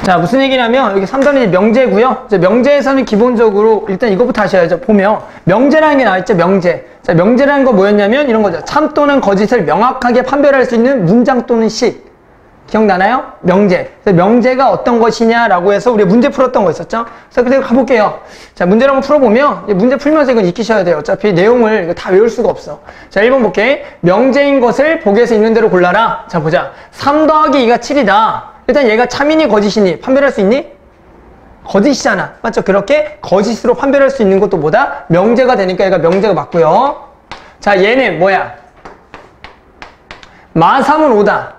자, 무슨 얘기냐면 여기 3단이 명제고요. 명제에서는 기본적으로 일단 이것부터 하셔야죠. 보면 명제라는 게 나와있죠. 명제. 자, 명제라는 거 뭐였냐면 이런 거죠. 참 또는 거짓을 명확하게 판별할 수 있는 문장 또는 식. 기억나나요? 명제. 그래서 명제가 어떤 것이냐라고 해서 우리 문제 풀었던 거 있었죠? 그래서 그대로 가볼게요. 자, 문제를 한번 풀어보면 문제 풀면서 이건 익히셔야 돼요. 어차피 내용을 이거 다 외울 수가 없어. 자, 1번 볼게. 명제인 것을 보기에서 있는 대로 골라라. 자, 보자. 3 더하기 2가 7이다. 일단 얘가 참이니 거짓이니 판별할 수 있니? 거짓이잖아. 맞죠? 그렇게 거짓으로 판별할 수 있는 것도 뭐다? 명제가 되니까 얘가 명제가 맞고요. 자, 얘는 뭐야? 마3은 5다.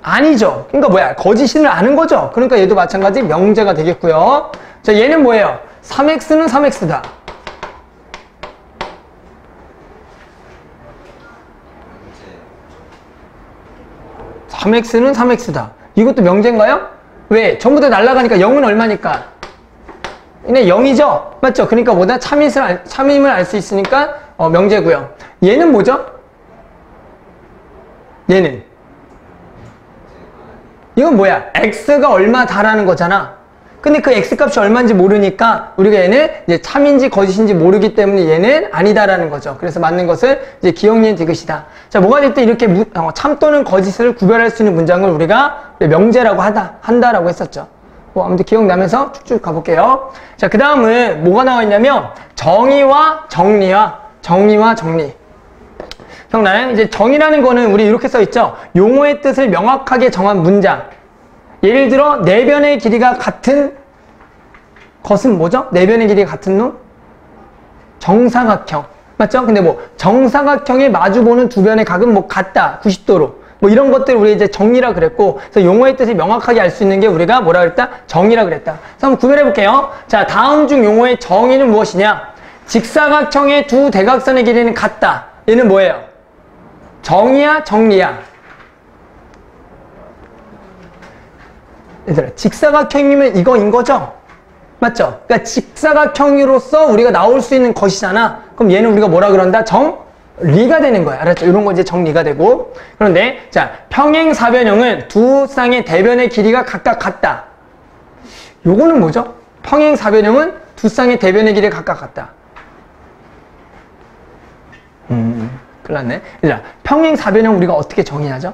아니죠. 그러니까 뭐야? 거짓인을 아는 거죠. 그러니까 얘도 마찬가지 명제가 되겠고요. 자, 얘는 뭐예요? 3x는 3x다. (3x는 3x다) 이것도 명제인가요? 왜? 전부 다 날아가니까 0은 얼마니까? 얘네 0이죠? 맞죠? 그러니까 뭐다? 참임을 알 수 있으니까 명제고요. 얘는 뭐죠? 얘는 이건 뭐야? x가 얼마다라는 거잖아. 근데 그 x값이 얼마인지 모르니까 우리가 얘는 이제 참인지 거짓인지 모르기 때문에 얘는 아니다라는 거죠. 그래서 맞는 것은 이제 기억니은 디귿이다. 자, 뭐가 됐든 이렇게 참 또는 거짓을 구별할 수 있는 문장을 우리가 명제라고 한다라고 했었죠. 아무튼 기억나면서 쭉쭉 가볼게요. 자, 그 다음은 뭐가 나와 있냐면 정의와 정리와 정리. 기억나요? 이제 정의라는 거는 우리 이렇게 써 있죠. 용어의 뜻을 명확하게 정한 문장. 예를 들어 내변의 길이가 같은 것은 뭐죠? 내변의 길이가 같은 놈? 정사각형. 맞죠? 근데 뭐 정사각형에 마주보는 두 변의 각은 뭐 같다. 90도로. 뭐 이런 것들 우리 이제 정리라 그랬고, 그래서 용어의 뜻을 명확하게 알 수 있는 게 우리가 뭐라 그랬다? 정의라 그랬다. 그래서 한번 구별해 볼게요. 자, 다음 중 용어의 정의는 무엇이냐? 직사각형의 두 대각선의 길이는 같다. 얘는 뭐예요? 정의야, 정리야? 얘들아, 직사각형이면 이거인 거죠? 맞죠? 그러니까 직사각형으로서 우리가 나올 수 있는 것이잖아. 그럼 얘는 우리가 뭐라 그런다? 정리가 되는 거야. 알았죠? 이런 거 이제 정리가 되고. 그런데 자, 평행사변형은 두 쌍의 대변의 길이가 각각 같다. 요거는 뭐죠? 평행사변형은 두 쌍의 대변의 길이가 각각 같다. 큰일 났네. 얘들아, 평행사변형 우리가 어떻게 정의하죠?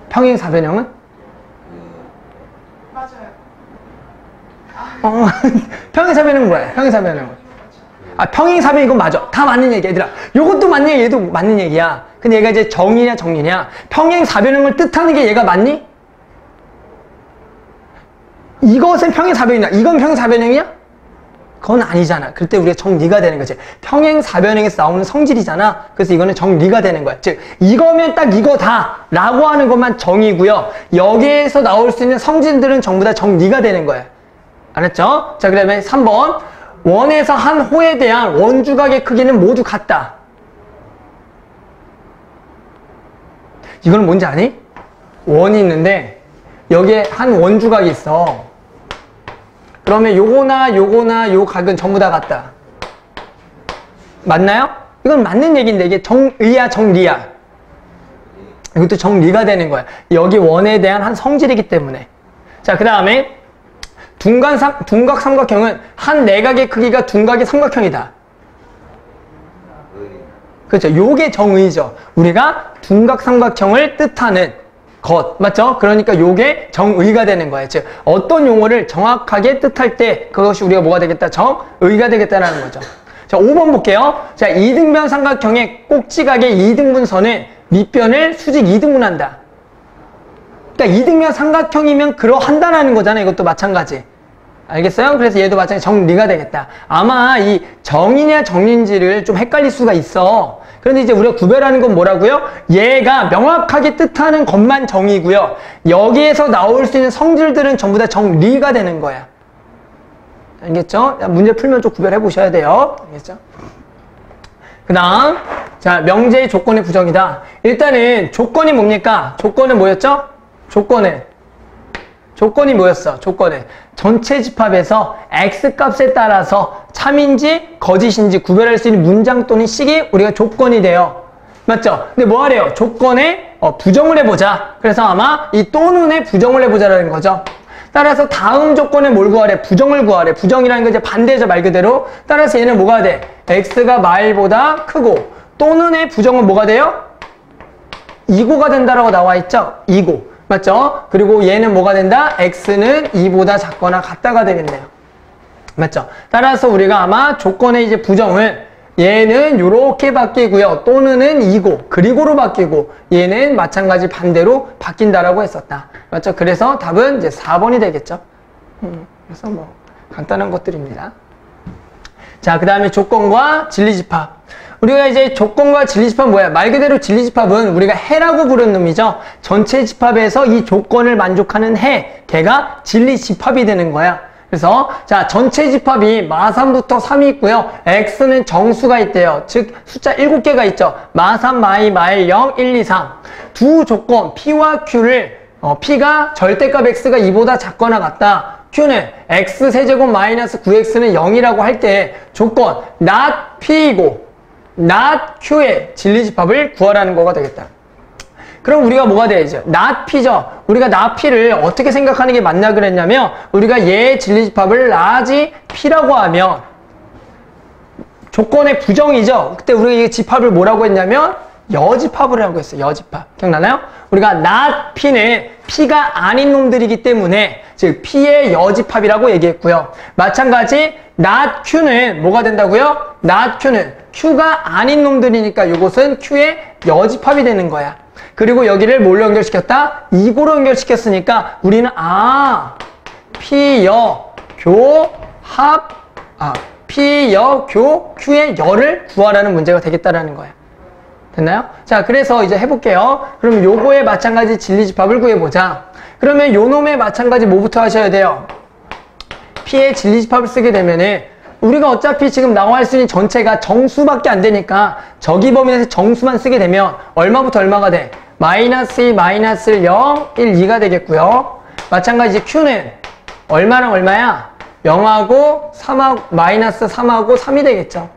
평행사변형은? 맞아요. 평행사변형은 뭐야? 평행사변형은? 평행사변 이건 맞아. 다 맞는 얘기야, 얘들아. 요것도 맞는 얘기, 얘도 맞는 얘기야. 근데 얘가 이제 정의냐, 정리냐? 평행사변형을 뜻하는 게 얘가 맞니? 이것은 평행사변이냐? 이건 평행사변형이야? 그건 아니잖아. 그때 우리가 정리가 되는 거지. 평행사변형에서 나오는 성질이잖아. 그래서 이거는 정리가 되는 거야. 즉, 이거면 딱 이거다 라고 하는 것만 정의고요. 여기에서 나올 수 있는 성질들은 전부 다 정리가 되는 거야. 알았죠? 자, 그 다음에 3번. 원에서 한 호에 대한 원주각의 크기는 모두 같다. 이거는 뭔지 아니? 원이 있는데 여기에 한 원주각이 있어. 그러면 요거나 요거나 요 각은 전부 다 같다. 맞나요? 이건 맞는 얘기인데 이게 정의야, 정리야? 이것도 정리가 되는 거야. 여기 원에 대한 한 성질이기 때문에. 자, 그 다음에 둔각 삼각형은 한 내각의 크기가 둔각의 삼각형이다. 그렇죠. 요게 정의죠. 우리가 둔각 삼각형을 뜻하는 것. 맞죠? 그러니까 요게 정의가 되는 거예요. 즉, 어떤 용어를 정확하게 뜻할 때 그것이 우리가 뭐가 되겠다? 정의가 되겠다라는 거죠. 자, 5번 볼게요. 자, 이등변 삼각형의 꼭지각의 이등분선은 밑변을 수직 이등분한다. 그러니까 이등변 삼각형이면 그러한다라는 거잖아요. 이것도 마찬가지. 알겠어요? 그래서 얘도 마찬가지 정리가 되겠다. 아마 이 정의냐 정리인지를 좀 헷갈릴 수가 있어. 그런데 이제 우리가 구별하는 건 뭐라고요? 얘가 명확하게 뜻하는 것만 정의고요. 여기에서 나올 수 있는 성질들은 전부 다 정리가 되는 거야. 알겠죠? 문제 풀면 좀 구별해 보셔야 돼요. 알겠죠? 그 다음, 자, 명제의 조건의 부정이다. 일단은 조건이 뭡니까? 조건은 뭐였죠? 조건이 뭐였어? 조건은 전체 집합에서 x값에 따라서 참인지 거짓인지 구별할 수 있는 문장 또는 식이 우리가 조건이 돼요. 맞죠? 근데 뭐 하래요? 조건에 부정을 해보자. 그래서 아마 이 또는에 부정을 해보자라는 거죠. 따라서 다음 조건에 뭘 구하래? 부정을 구하래. 부정이라는 건 이제 반대죠, 말 그대로. 따라서 얘는 뭐가 돼? x가 마일보다 크고, 또는의 부정은 뭐가 돼요? 이고가 된다라고 나와 있죠? 이고. 맞죠? 그리고 얘는 뭐가 된다? x는 2보다 작거나 같다가 되겠네요. 맞죠? 따라서 우리가 아마 조건의 이제 부정을 얘는 요렇게 바뀌고요. 또는은 이고, 그리고로 바뀌고, 얘는 마찬가지 반대로 바뀐다라고 했었다. 맞죠? 그래서 답은 이제 4번이 되겠죠. 그래서 뭐 간단한 것들입니다. 자, 그 다음에 조건과 진리집합. 우리가 이제 조건과 진리집합은 뭐야? 말 그대로 진리집합은 우리가 해라고 부르는 놈이죠. 전체 집합에서 이 조건을 만족하는 해, 걔가 진리집합이 되는 거야. 그래서 자, 전체 집합이 마3부터 3이 있고요. x는 정수가 있대요. 즉 숫자 7개가 있죠. 마3, 마2, 마1, 0, 1, 2, 3. 두 조건 P와 Q를 P가 절대값 x가 2보다 작거나 같다. Q는 x세제곱 마이너스 9x는 0이라고 할 때 조건 not P이고 not Q의 진리집합을 구하라는 거가 되겠다. 그럼 우리가 뭐가 돼야죠? not P죠. 우리가 not P를 어떻게 생각하는 게 맞나 그랬냐면 우리가 얘의 진리집합을 large P라고 하면 조건의 부정이죠. 그때 우리가 이 집합을 뭐라고 했냐면 여집합을 하고 했어요. 여집합. 기억나나요? 우리가 not P는 P가 아닌 놈들이기 때문에 즉 P의 여집합이라고 얘기했고요. 마찬가지 not Q는 뭐가 된다고요? not Q는 Q가 아닌 놈들이니까 이것은 Q의 여집합이 되는 거야. 그리고 여기를 뭘로 연결시켰다? 이고로 연결시켰으니까 우리는 P여 교 합 P여 교 Q의 여를 구하라는 문제가 되겠다라는 거야. 됐나요? 자, 그래서 이제 해볼게요. 그럼 요거에 마찬가지 진리집합을 구해보자. 그러면 요 놈에 마찬가지 뭐부터 하셔야 돼요? P의 진리집합을 쓰게 되면은 우리가 어차피 지금 나와 수 있는 전체가 정수밖에 안 되니까 저기 범위에서 정수만 쓰게 되면 얼마부터 얼마가 돼? 마이너스 2, 마이너스 1, 0, 1, 2가 되겠고요. 마찬가지 Q는 얼마랑 얼마야? 0하고 3하고 마이너스 3하고 3이 되겠죠.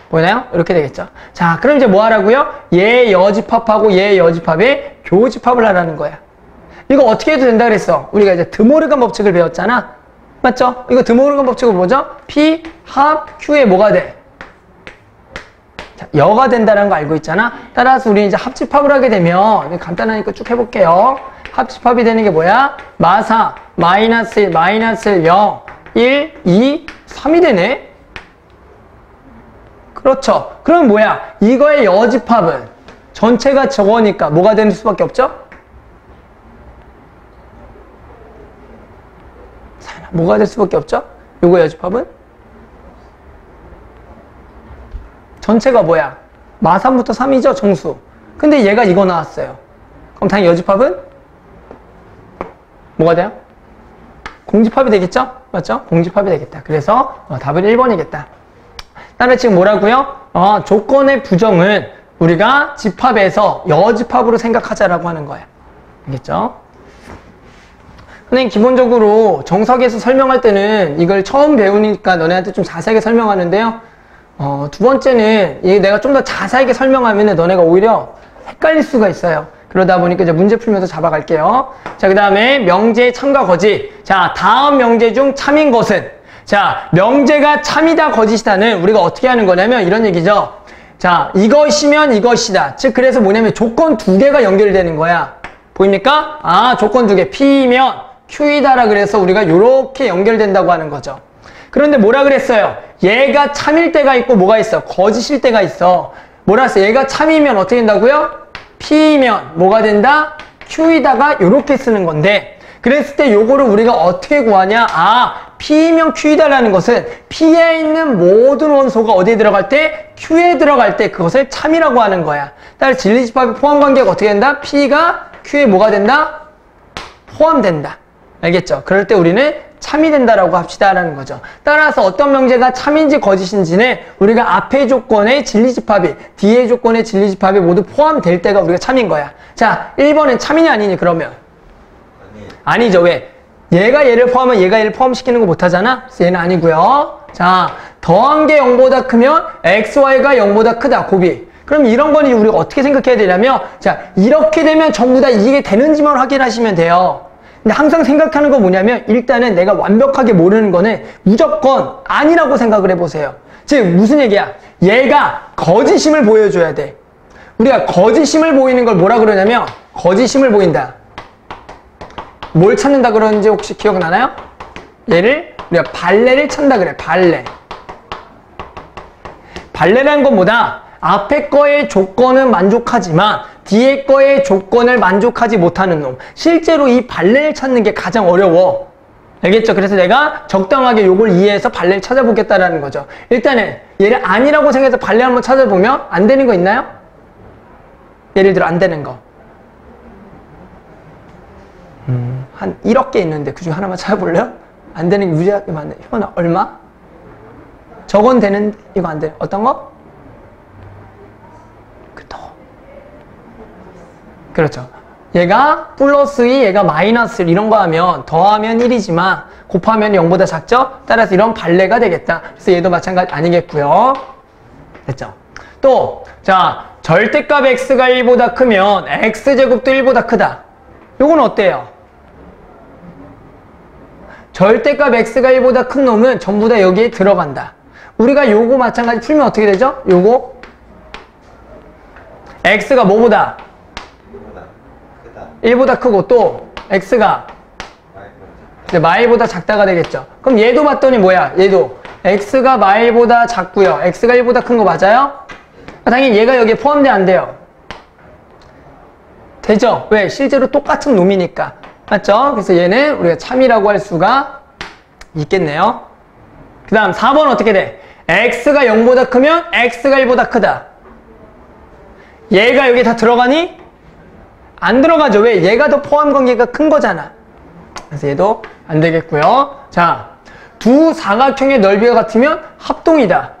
보이나요? 이렇게 되겠죠. 자, 그럼 이제 뭐 하라고요? 얘 여집합하고 얘 여집합의 교집합을 하라는 거야. 이거 어떻게 해도 된다 그랬어? 우리가 이제 드모르간 법칙을 배웠잖아. 맞죠? 이거 드모르간 법칙은 뭐죠? P 합 Q에 뭐가 돼? 자, 여가 된다는 거 알고 있잖아. 따라서 우리 이제 합집합을 하게 되면 간단하니까 쭉 해볼게요. 합집합이 되는 게 뭐야? 마4 마이너스 1 마이너스 1 0 1 2 3이 되네. 그렇죠. 그럼 뭐야? 이거의 여집합은 전체가 저거니까 뭐가 되는 수밖에 없죠? 뭐가 될 수밖에 없죠? 요거 여집합은? 전체가 뭐야? 마3부터 3이죠? 정수. 근데 얘가 이거 나왔어요. 그럼 당연히 여집합은? 뭐가 돼요? 공집합이 되겠죠? 맞죠? 공집합이 되겠다. 그래서 답은 1번이겠다. 그다음에 지금 뭐라고요? 조건의 부정은 우리가 집합에서 여집합으로 생각하자라고 하는 거야. 알겠죠? 선생님 기본적으로 정석에서 설명할 때는 이걸 처음 배우니까 너네한테 좀 자세하게 설명하는데요. 두 번째는 내가 좀 더 자세하게 설명하면 너네가 오히려 헷갈릴 수가 있어요. 그러다 보니까 이제 문제 풀면서 잡아갈게요. 자, 그 다음에 명제 참과 거짓. 자, 다음 명제 중 참인 것은? 자, 명제가 참이다 거짓이다는 우리가 어떻게 하는 거냐면 이런 얘기죠. 자, 이것이면 이것이다. 즉 그래서 뭐냐면 조건 두 개가 연결되는 거야. 보입니까? 조건 두 개. P이면 Q이다라 그래서 우리가 요렇게 연결된다고 하는 거죠. 그런데 뭐라 그랬어요? 얘가 참일 때가 있고 뭐가 있어? 거짓일 때가 있어. 뭐라 했어요? 얘가 참이면 어떻게 된다고요? P이면 뭐가 된다? Q이다가 요렇게 쓰는 건데 그랬을 때 요거를 우리가 어떻게 구하냐? P이면 Q이다라는 것은 P에 있는 모든 원소가 어디에 들어갈 때? Q에 들어갈 때 그것을 참이라고 하는 거야. 따라서 진리집합의 포함관계가 어떻게 된다? P가 Q에 뭐가 된다? 포함된다. 알겠죠? 그럴 때 우리는 참이 된다라고 합시다라는 거죠. 따라서 어떤 명제가 참인지 거짓인지는 우리가 앞의 조건의 진리집합이 뒤의 조건의 진리집합이 모두 포함될 때가 우리가 참인 거야. 자, 1번은 참이냐 아니니 그러면? 아니죠. 왜? 얘가 얘를 포함하면 얘가 얘를 포함시키는 거 못하잖아? 그래서 얘는 아니고요. 자, 더한 게 0보다 크면 XY가 0보다 크다. 고비. 그럼 이런 거는 우리가 어떻게 생각해야 되냐면, 자, 이렇게 되면 전부 다 이게 되는지만 확인하시면 돼요. 근데 항상 생각하는 건 뭐냐면, 일단은 내가 완벽하게 모르는 거는 무조건 아니라고 생각을 해보세요. 즉, 무슨 얘기야? 얘가 거짓임을 보여줘야 돼. 우리가 거짓임을 보이는 걸 뭐라 그러냐면, 거짓임을 보인다. 뭘 찾는다 그러는지 혹시 기억나나요? 얘를 우리가 발레를 찾는다 그래. 발레. 발레라는 건 뭐다? 앞에 거의 조건은 만족하지만 뒤에 거의 조건을 만족하지 못하는 놈. 실제로 이 발레를 찾는 게 가장 어려워. 알겠죠? 그래서 내가 적당하게 요걸 이해해서 발레를 찾아보겠다라는 거죠. 일단은 얘를 아니라고 생각해서 발레 한번 찾아보면 안 되는 거 있나요? 예를 들어 안 되는 거. 한 1억 개 있는데 그 중에 하나만 찾아볼래요? 안 되는 게 무지하게 많네. 현아 얼마? 저건 되는 이거 안 돼. 어떤 거? 그렇죠. 얘가 플러스 2, 얘가 마이너스 1 이런 거 하면 더하면 1이지만 곱하면 0보다 작죠? 따라서 이런 발레가 되겠다. 그래서 얘도 마찬가지 아니겠고요. 됐죠? 또, 자, 절대값 x가 1보다 크면 x제곱도 1보다 크다. 요건 어때요? 절대값 x가 1보다 큰 놈은 전부 다 여기에 들어간다. 우리가 요거 마찬가지 풀면 어떻게 되죠? 요거 x가 뭐보다? 1보다 크고 또 x가 마일보다 작다가 되겠죠. 그럼 얘도 봤더니 뭐야? 얘도 x가 마일보다 작고요. x가 1보다 큰 거 맞아요? 당연히 얘가 여기에 포함돼 안 돼요? 되죠? 왜? 실제로 똑같은 놈이니까. 맞죠? 그래서 얘는 우리가 참이라고 할 수가 있겠네요. 그 다음 4번 어떻게 돼? x가 0보다 크면 x가 1보다 크다. 얘가 여기 다 들어가니? 안 들어가죠. 왜? 얘가 더 포함 관계가 큰 거잖아. 그래서 얘도 안 되겠고요. 자, 두 사각형의 넓이가 같으면 합동이다.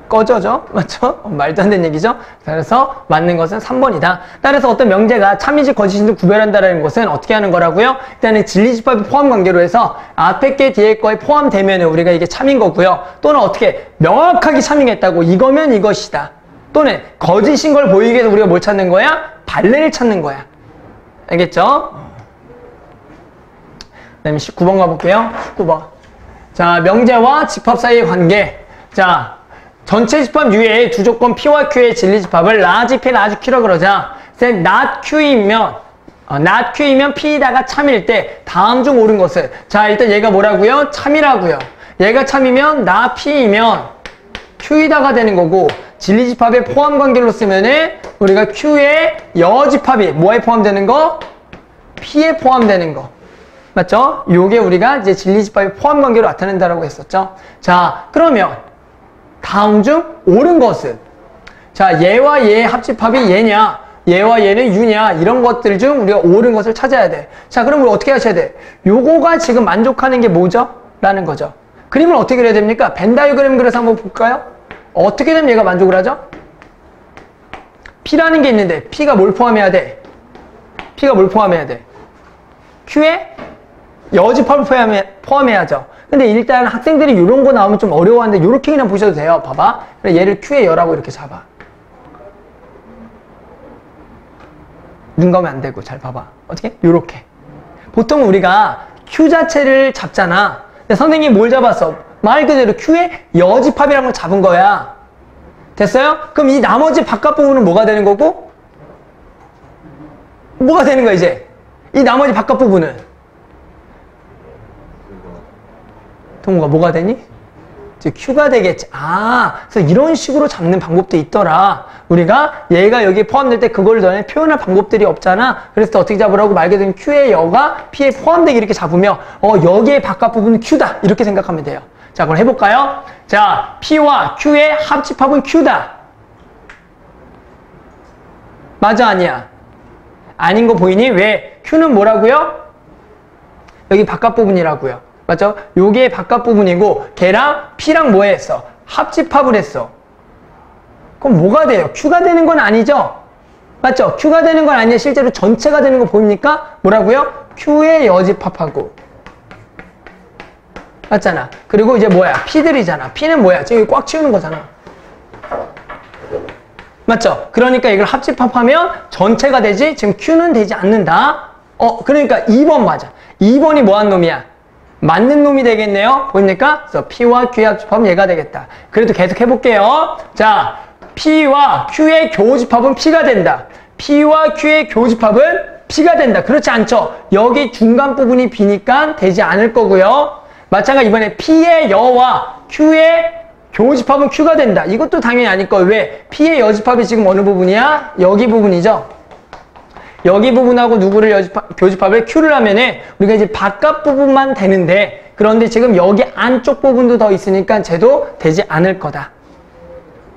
꺼져죠? 맞죠? 말도 안 되는 얘기죠? 그래서 맞는 것은 3번이다. 따라서 어떤 명제가 참인지 거짓인지 구별한다는 것은 어떻게 하는 거라고요? 일단은 진리집합의 포함 관계로 해서 앞에 게 뒤에 거에 포함되면 우리가 이게 참인 거고요. 또는 어떻게 명확하게 참이겠다고 이거면 이것이다. 또는 거짓인 걸 보이기 위해서 우리가 뭘 찾는 거야? 발레를 찾는 거야. 알겠죠? 그 다음에 19번 가볼게요. 19번. 자, 명제와 집합 사이의 관계. 자, 전체 집합 U의 두 조건 P와 Q의 진리집합을 라지 P, 라지 Q라고 그러자. not Q이면 P다가 참일 때 다음 중 옳은 것은, 자, 일단 얘가 뭐라고요? 참이라고요. 얘가 참이면 not P이면 Q이다가 되는 거고, 진리집합의 포함 관계로 쓰면은 우리가 Q의 여집합이 뭐에 포함되는 거? P에 포함되는 거. 맞죠? 요게 우리가 이제 진리집합의 포함 관계로 나타낸다라고 했었죠. 자, 그러면 다음 중 옳은 것은, 자, 얘와 얘의 합집합이 얘냐, 얘와 얘는 U냐, 이런 것들 중 우리가 옳은 것을 찾아야 돼. 자, 그럼 우리 어떻게 하셔야 돼? 요거가 지금 만족하는 게 뭐죠? 라는 거죠. 그림을 어떻게 그려야 됩니까? 벤 다이어그램 그려서 한번 볼까요? 어떻게 되면 얘가 만족을 하죠? P라는 게 있는데 P가 뭘 포함해야 돼? P가 뭘 포함해야 돼? Q에 여집합을 포함해야죠. 근데 일단 학생들이 이런 거 나오면 좀 어려워하는데 이렇게 그냥 보셔도 돼요. 봐봐. 그래, 얘를 Q의 여라고 이렇게 잡아. 눈 감으면 안 되고 잘 봐봐. 어떻게? 요렇게. 보통 우리가 Q 자체를 잡잖아. 근데 선생님이 뭘 잡았어? 말 그대로 Q의 여집합이라는 걸 잡은 거야. 됐어요? 그럼 이 나머지 바깥 부분은 뭐가 되는 거고? 뭐가 되는 거야 이제? 이 나머지 바깥 부분은 동우가 뭐가 되니? 이제 Q가 되겠지. 아, 그래서 이런 식으로 잡는 방법도 있더라. 우리가 얘가 여기에 포함될 때 그걸 너네 표현할 방법들이 없잖아. 그래서 어떻게 잡으라고? 말 그대로 Q의 여가 P에 포함되게 이렇게 잡으면 여기의 바깥 부분은 Q다. 이렇게 생각하면 돼요. 자, 그럼 해볼까요? 자, P와 Q의 합집합은 Q다. 맞아, 아니야? 아닌 거 보이니? 왜? Q는 뭐라고요? 여기 바깥 부분이라고요. 맞죠? 요게 바깥 부분이고 걔랑 P랑 뭐 했어? 합집합을 했어. 그럼 뭐가 돼요? Q가 되는 건 아니죠? 맞죠? Q가 되는 건 아니에요. 실제로 전체가 되는 거 보입니까? 뭐라고요? Q의 여집합하고 맞잖아. 그리고 이제 뭐야? P들이잖아. P는 뭐야? 저기 꽉 채우는 거잖아. 맞죠? 그러니까 이걸 합집합하면 전체가 되지, 지금 Q는 되지 않는다. 그러니까 2번 맞아. 2번이 뭐한 놈이야? 맞는 놈이 되겠네요. 보입니까? 그래서 P와 Q의 합집합은 얘가 되겠다. 그래도 계속 해볼게요. 자, P와 Q의 교집합은 P가 된다. P와 Q의 교집합은 P가 된다. 그렇지 않죠? 여기 중간 부분이 B니까 되지 않을 거고요. 마찬가지 이번에 P의 여와 Q의 교집합은 Q가 된다. 이것도 당연히 아닐 거예요. 왜? P의 여집합이 지금 어느 부분이야? 여기 부분이죠. 여기 부분하고 누구를 교집합을 Q를 하면은 우리가 이제 바깥 부분만 되는데, 그런데 지금 여기 안쪽 부분도 더 있으니까 쟤도 되지 않을 거다.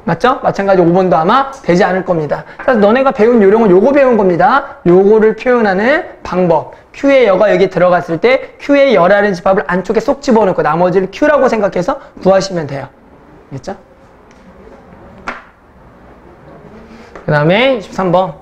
맞죠? 마찬가지 5번도 아마 되지 않을 겁니다. 그래서 너네가 배운 요령은 요거 배운 겁니다. 요거를 표현하는 방법. Q의 여가 여기 들어갔을 때 Q의 여라는 집합을 안쪽에 쏙 집어넣고 나머지를 Q라고 생각해서 구하시면 돼요. 알겠죠? 그 다음에 23번.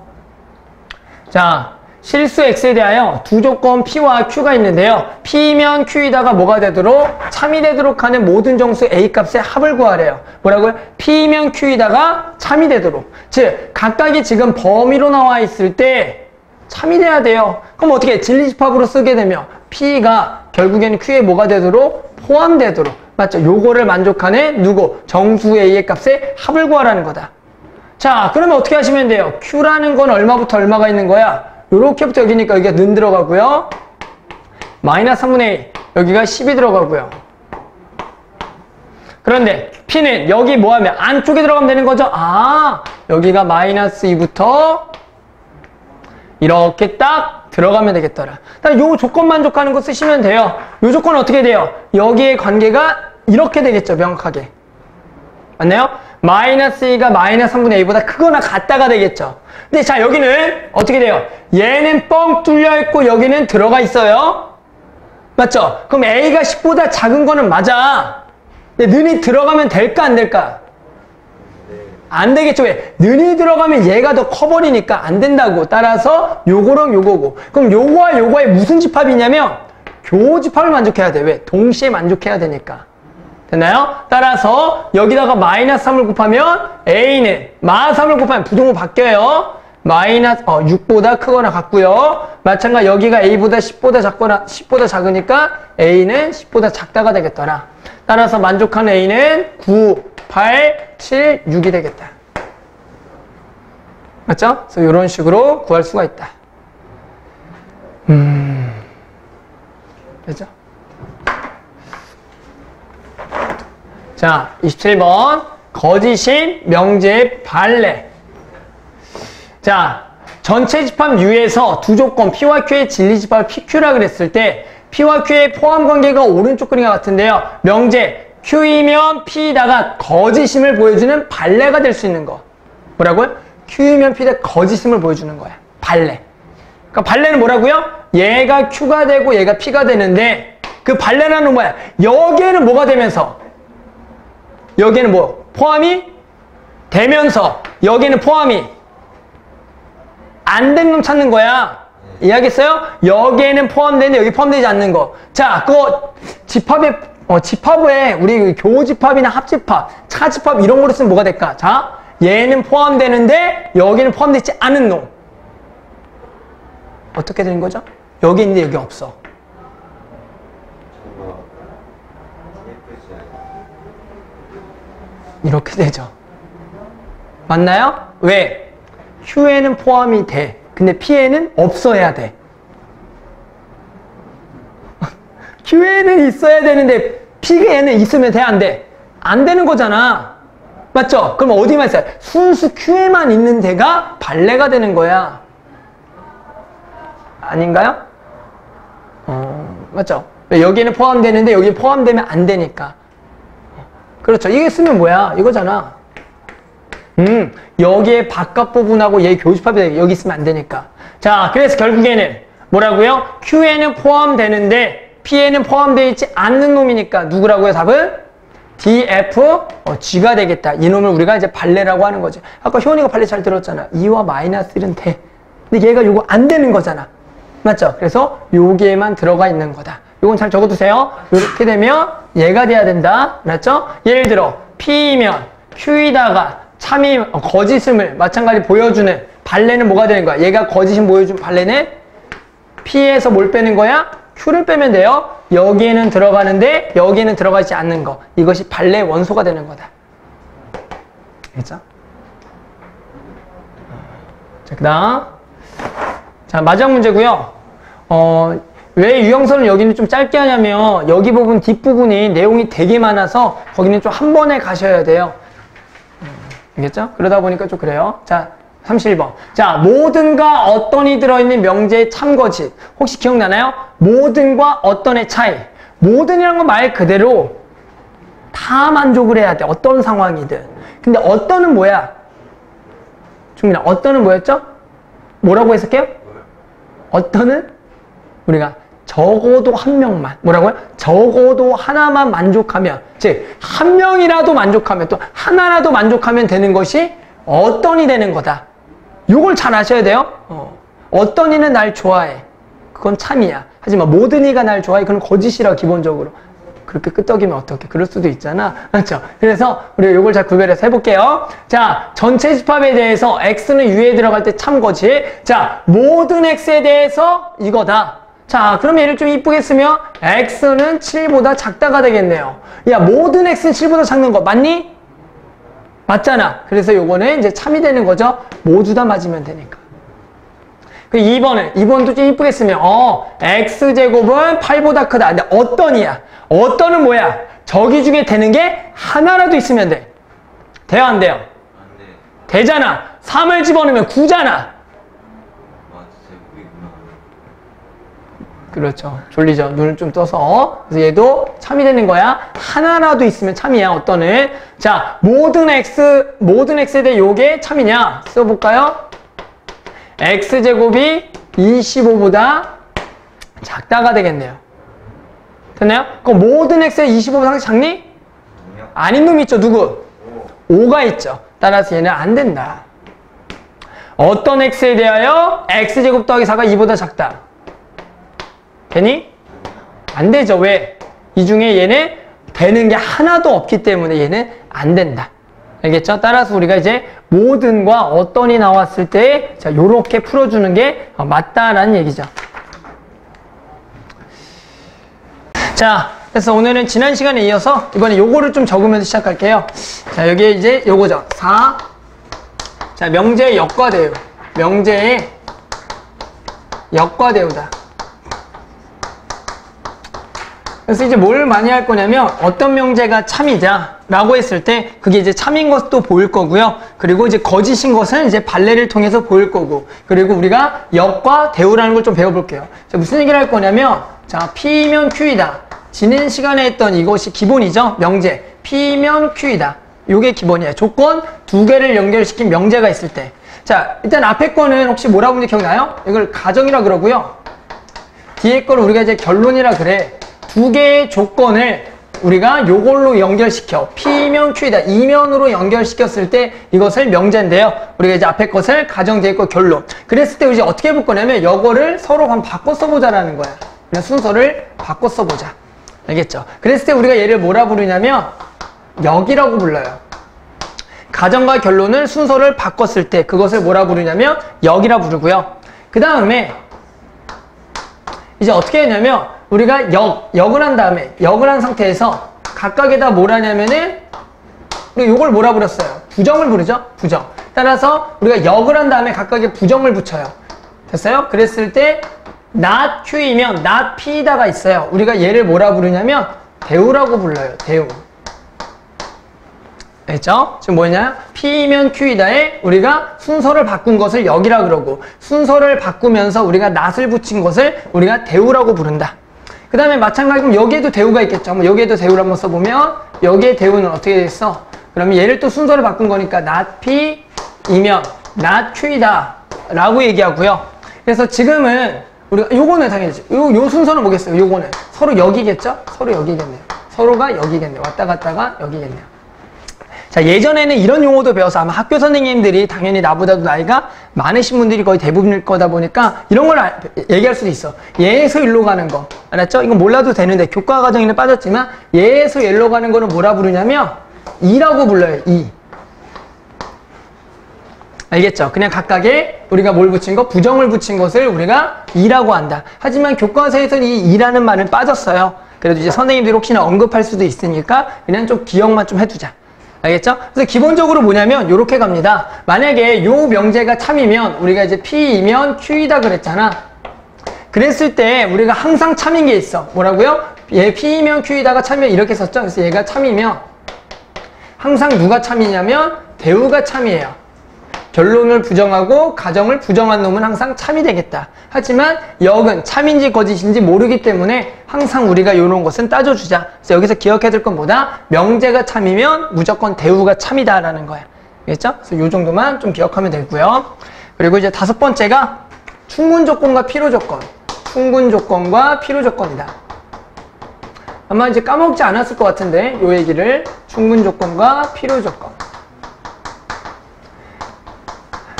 자, 실수 X에 대하여 두 조건 P와 Q가 있는데요. P면 Q이다가 뭐가 되도록? 참이 되도록 하는 모든 정수 A 값의 합을 구하래요. 뭐라고요? P면 Q이다가 참이 되도록. 즉, 각각이 지금 범위로 나와 있을 때 참이 돼야 돼요. 그럼 어떻게? 진리집합으로 쓰게 되면 P가 결국에는 Q에 뭐가 되도록? 포함되도록. 맞죠? 요거를 만족하는 누구? 정수 A의 값의 합을 구하라는 거다. 자, 그러면 어떻게 하시면 돼요? Q라는 건 얼마부터 얼마가 있는 거야? 요렇게부터 여기니까 여기가 는 들어가고요. 마이너스 3분의 1. 여기가 10이 들어가고요. 그런데 P는 여기 뭐 하면 안쪽에 들어가면 되는 거죠? 아, 여기가 마이너스 2부터 이렇게 딱 들어가면 되겠더라. 요 조건 만족하는 거 쓰시면 돼요. 요 조건은 어떻게 돼요? 여기의 관계가 이렇게 되겠죠, 명확하게. 맞나요? 마이너스 2가 마이너스 3분의 1보다 크거나 같다가 되겠죠. 근데 자, 여기는 어떻게 돼요? 얘는 뻥 뚫려 있고 여기는 들어가 있어요. 맞죠? 그럼 A가 10보다 작은 거는 맞아. 근데 는이 들어가면 될까 안 될까? 안 되겠죠. 왜? 는이 들어가면 얘가 더 커버리니까 안 된다고. 따라서 요거랑 요거고. 그럼 요거와 요거의 무슨 집합이냐면 교집합을 만족해야 돼. 왜? 동시에 만족해야 되니까. 됐나요? 따라서 여기다가 마이너스 3을 곱하면 A는 마 3을 곱하면 부동호 바뀌어요. 마이너스 6보다 크거나 같고요. 마찬가지 여기가 A보다 10보다 작으니까 A는 10보다 작다가 되겠더라. 따라서 만족하는 A는 9, 8, 7, 6이 되겠다. 맞죠? 그래서 이런 식으로 구할 수가 있다. 됐죠? 자, 27번. 거짓인 명제 발레. 자, 전체 집합 U에서 두 조건 P와 Q의 진리 집합을 PQ라 그랬을 때 P와 Q의 포함 관계가 오른쪽 그림과 같은데요. 명제 Q이면 P다가 거짓임을 보여주는 발레가 될 수 있는 거. 뭐라고요? Q이면 P다 거짓임을 보여주는 거야. 발레. 그러니까 발레는 뭐라고요? 얘가 Q가 되고 얘가 P가 되는데 그 발레라는 뭐야? 여기에는 뭐가 되면서? 여기에는 뭐? 포함이 되면서 여기에는 포함이 안 된 놈 찾는 거야. 이해하겠어요? 여기에는 포함되는데 여기 포함되지 않는 거. 자, 그거 집합에 우리 교집합이나 합집합, 차집합 이런 거로 쓰면 뭐가 될까? 자, 얘는 포함되는데 여기는 포함되지 않은 놈. 어떻게 되는 거죠? 여기 있는데 여기 없어. 이렇게 되죠. 맞나요? 왜? Q에는 포함이 돼. 근데 P에는 없어야 돼. Q에는 있어야 되는데 P에는 있으면 돼, 안 돼? 안 되는 거잖아. 맞죠? 그럼 어디만 있어요? 순수 Q에만 있는 데가 발레가 되는 거야. 아닌가요? 맞죠? 여기는 포함되는데 여기 포함되면 안 되니까. 그렇죠. 이게 쓰면 뭐야? 이거잖아. 여기에 바깥 부분하고 얘 교집합이 여기 있으면 안 되니까. 자, 그래서 결국에는 뭐라고요? Q에는 포함되는데 P에는 포함되어 있지 않는 놈이니까 누구라고요? 답은? DF, G가 되겠다. 이 놈을 우리가 이제 발레라고 하는 거지. 아까 효원이가 발레 잘 들었잖아. 2와 마이너스 1은 돼. 근데 얘가 요거 안 되는 거잖아. 맞죠? 그래서 여기에만 들어가 있는 거다. 요건 잘 적어두세요. 이렇게 되면 얘가 돼야 된다. 알았죠? 예를 들어 P이면 Q이다가 참이 거짓음을 마찬가지 보여주는 발레는 뭐가 되는 거야? 얘가 거짓음 보여준 발레는 P에서 뭘 빼는 거야? Q를 빼면 돼요. 여기에는 들어가는데 여기에는 들어가지 않는 거. 이것이 발레 원소가 되는 거다. 알겠죠? 자, 그 다음. 자, 마지막 문제고요. 왜 유형선을 여기는 좀 짧게 하냐면 여기 부분 뒷부분이 내용이 되게 많아서 거기는 좀 한 번에 가셔야 돼요. 알겠죠? 그러다 보니까 좀 그래요. 자, 31번. 자, 모든과 어떤이 들어있는 명제의 참거짓. 혹시 기억나나요? 모든과 어떤의 차이. 모든이란 건 말 그대로 다 만족을 해야 돼. 어떤 상황이든. 근데 어떤은 뭐야? 중민아, 어떤은 뭐였죠? 뭐라고 해석해요? 어떤은 우리가 적어도 한 명만, 뭐라고요? 적어도 하나만 만족하면, 즉 한 명이라도 만족하면, 또 하나라도 만족하면 되는 것이 어떤이 되는 거다. 요걸 잘 아셔야 돼요. 어떤 이는 날 좋아해. 그건 참이야. 하지만 모든 이가 날 좋아해. 그건 거짓이라 기본적으로. 그렇게 끄떡이면 어떡해. 그럴 수도 있잖아. 그렇죠? 그래서 우리가 요걸 잘 구별해서 해볼게요. 자, 전체 집합에 대해서 x는 u에 들어갈 때 참거지. 자, 모든 x에 대해서 이거다. 자, 그럼 얘를 좀 이쁘게 쓰면 x는 7보다 작다가 되겠네요. 야, 모든 x는 7보다 작는 거 맞니? 맞잖아. 그래서 요거는 이제 참이 되는 거죠. 모두 다 맞으면 되니까. 그 2번도 좀 이쁘게 쓰면 x제곱은 8보다 크다. 근데 어떤이야? 어떤은 뭐야? 저기 중에 되는 게 하나라도 있으면 돼. 돼요, 안 돼요? 안 돼. 되잖아. 3을 집어넣으면 9잖아. 그렇죠. 졸리죠. 눈을 좀 떠서. 그래서 얘도 참이 되는 거야. 하나라도 있으면 참이야, 어떤은. 자, 모든 x에 대해 요게 참이냐? 써볼까요? x제곱이 25보다 작다가 되겠네요. 됐나요? 그럼 모든 x에 25보다 작니? 아닌 놈이 있죠. 누구? 5가 있죠. 따라서 얘는 안 된다. 어떤 x에 대하여 x제곱 더하기 4가 2보다 작다. 되니? 안 되죠. 왜? 이 중에 얘는 되는 게 하나도 없기 때문에 얘는 안 된다. 알겠죠? 따라서 우리가 이제 모든과 어떤이 나왔을 때 자, 요렇게 풀어주는 게 맞다라는 얘기죠. 자, 그래서 오늘은 지난 시간에 이어서 이번에 요거를 좀 적으면서 시작할게요. 자, 여기에 이제 요거죠. 4. 자, 명제의 역과대우. 명제의 역과대우다. 그래서 이제 뭘 많이 할 거냐면 어떤 명제가 참이자 라고 했을 때 그게 이제 참인 것도 보일 거고요. 그리고 이제 거짓인 것은 이제 발레를 통해서 보일 거고, 그리고 우리가 역과 대우라는 걸 좀 배워볼게요. 자, 무슨 얘기를 할 거냐면, 자, P면 Q이다. 지난 시간에 했던 이것이 기본이죠. 명제. P면 Q이다. 요게 기본이에요. 조건 두 개를 연결시킨 명제가 있을 때. 자, 일단 앞에 거는 혹시 뭐라고 하는지 기억나요? 이걸 가정이라 그러고요. 뒤에 거를 우리가 이제 결론이라 그래. 두 개의 조건을 우리가 요걸로 연결시켜. P면 Q이다. 이면으로 연결시켰을 때 이것을 명제인데요. 우리가 이제 앞에 것을 가정, 뒤에 거 결론. 그랬을 때 이제 어떻게 해볼 거냐면 이거를 서로 한번 바꿔 써보자라는 거야. 그냥 순서를 바꿔 써보자. 알겠죠? 그랬을 때 우리가 얘를 뭐라 부르냐면 역이라고 불러요. 가정과 결론을 순서를 바꿨을 때 그것을 뭐라 부르냐면 역이라 부르고요. 그 다음에 이제 어떻게 했냐면 우리가 역을 한 다음에 역을 한 상태에서 각각에다 뭘 하냐면은 우리가 요걸 뭐라 부렸어요? 부정을 부르죠? 부정. 따라서 우리가 역을 한 다음에 각각에 부정을 붙여요. 됐어요? 그랬을 때 not Q이면 not P다가 있어요. 우리가 얘를 뭐라 부르냐면 대우라고 불러요. 대우. 알겠죠? 지금 뭐냐? P면 Q이다에 우리가 순서를 바꾼 것을 역이라 그러고, 순서를 바꾸면서 우리가 not을 붙인 것을 우리가 대우라고 부른다. 그 다음에 마찬가지로 여기에도 대우가 있겠죠. 한번 여기에도 대우를 한번 써보면 여기에 대우는 어떻게 됐어? 그러면 얘를 또 순서를 바꾼 거니까 not P이면 not Q이다 라고 얘기하고요. 그래서 지금은 우리가 요거는 당연히 요 순서는 뭐겠어요? 요거는 서로 여기겠죠? 서로 여기겠네요. 서로가 여기겠네요. 왔다 갔다가 여기겠네요. 자, 예전에는 이런 용어도 배워서 아마 학교 선생님들이 당연히 나보다도 나이가 많으신 분들이 거의 대부분일 거다 보니까 이런 걸 얘기할 수도 있어. 예에서 일로 가는 거. 알았죠? 이건 몰라도 되는데 교과 과정에는 빠졌지만 예에서 일로 가는 거는 뭐라 부르냐면 이라고 불러요. 이. 알겠죠? 그냥 각각의 우리가 뭘 붙인 거? 부정을 붙인 것을 우리가 이라고 한다. 하지만 교과서에서는 이 이라는 말은 빠졌어요. 그래도 이제 선생님들이 혹시나 언급할 수도 있으니까 그냥 좀 기억만 좀 해두자. 알겠죠? 그래서 기본적으로 뭐냐면 요렇게 갑니다. 만약에 요 명제가 참이면 우리가 이제 P이면 Q이다 그랬잖아. 그랬을 때 우리가 항상 참인 게 있어. 뭐라고요? 얘 P이면 Q이다가 참이면 이렇게 썼죠? 그래서 얘가 참이면 항상 누가 참이냐면 대우가 참이에요. 결론을 부정하고 가정을 부정한 놈은 항상 참이 되겠다. 하지만 역은 참인지 거짓인지 모르기 때문에 항상 우리가 이런 것은 따져주자. 그래서 여기서 기억해야 될 건 뭐다? 명제가 참이면 무조건 대우가 참이다라는 거야. 알겠죠? 그래서 이 정도만 좀 기억하면 되고요. 그리고 이제 5번째가 충분 조건과 필요 조건. 충분 조건과 필요 조건이다. 아마 이제 까먹지 않았을 것 같은데 이 얘기를 충분 조건과 필요 조건.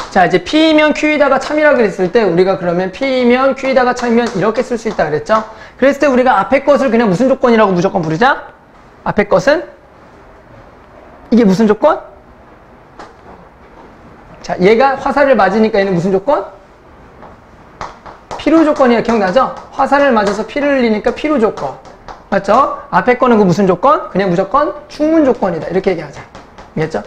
자, 이제 P이면 Q이다가 참이라 그랬을 때 우리가 그러면 P이면 Q이다가 참이면 이렇게 쓸 수 있다 그랬죠? 그랬을 때 우리가 앞에 것을 그냥 무슨 조건이라고 무조건 부르자? 앞에 것은 이게 무슨 조건? 자, 얘가 화살을 맞으니까 얘는 무슨 조건? 필요 조건이야. 기억나죠? 화살을 맞아서 피를 흘리니까 필요 조건. 맞죠? 앞에 거는 그 무슨 조건? 그냥 무조건 충분 조건이다. 이렇게 얘기하자. 알겠죠?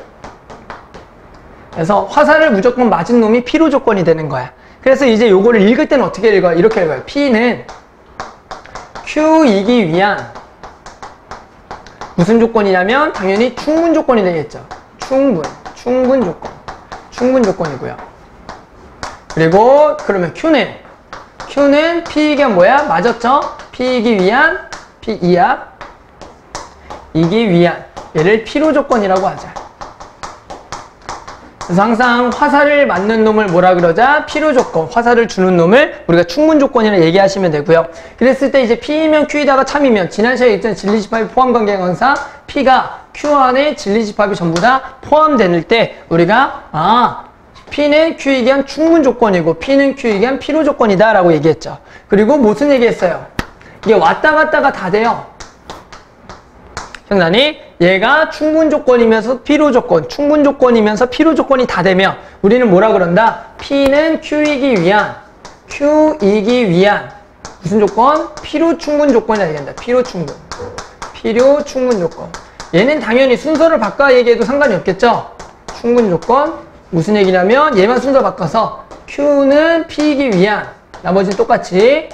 그래서 화살을 무조건 맞은 놈이 필요 조건이 되는 거야. 그래서 이제 요거를 읽을 때는 어떻게 읽어요? 이렇게 읽어요. P는 Q이기 위한 무슨 조건이냐면 당연히 충분 조건이 되겠죠. 충분 조건이고요. 그리고 그러면 Q는 P이기 위한 뭐야? 맞았죠? P이기 위한 P이야. 이기 위한 얘를 필요 조건이라고 하자. 그래서 항상 화살을 맞는 놈을 뭐라 그러자? 필요 조건. 화살을 주는 놈을 우리가 충분 조건이라 얘기하시면 되고요. 그랬을 때 이제 P이면 Q이다가 참이면 지난 시간에 있던 진리집합의 포함관계 관사 P가 Q 안에 진리집합이 전부 다 포함될 때 우리가 P는 Q이기 위한 충분 조건이고 P는 Q이기 위한 필요 조건이다 라고 얘기했죠. 그리고 무슨 얘기했어요? 이게 왔다 갔다가 다 돼요. 기억나니? 얘가 충분 조건이면서 필요 조건, 충분 조건이면서 필요 조건이 다 되면 우리는 뭐라 그런다? P는 Q이기 위한 무슨 조건? 필요 충분 조건이라 얘기한다. 필요 충분 조건. 얘는 당연히 순서를 바꿔 얘기해도 상관이 없겠죠? 충분 조건. 무슨 얘기냐면 얘만 순서 바꿔서 Q는 P이기 위한 나머지는 똑같이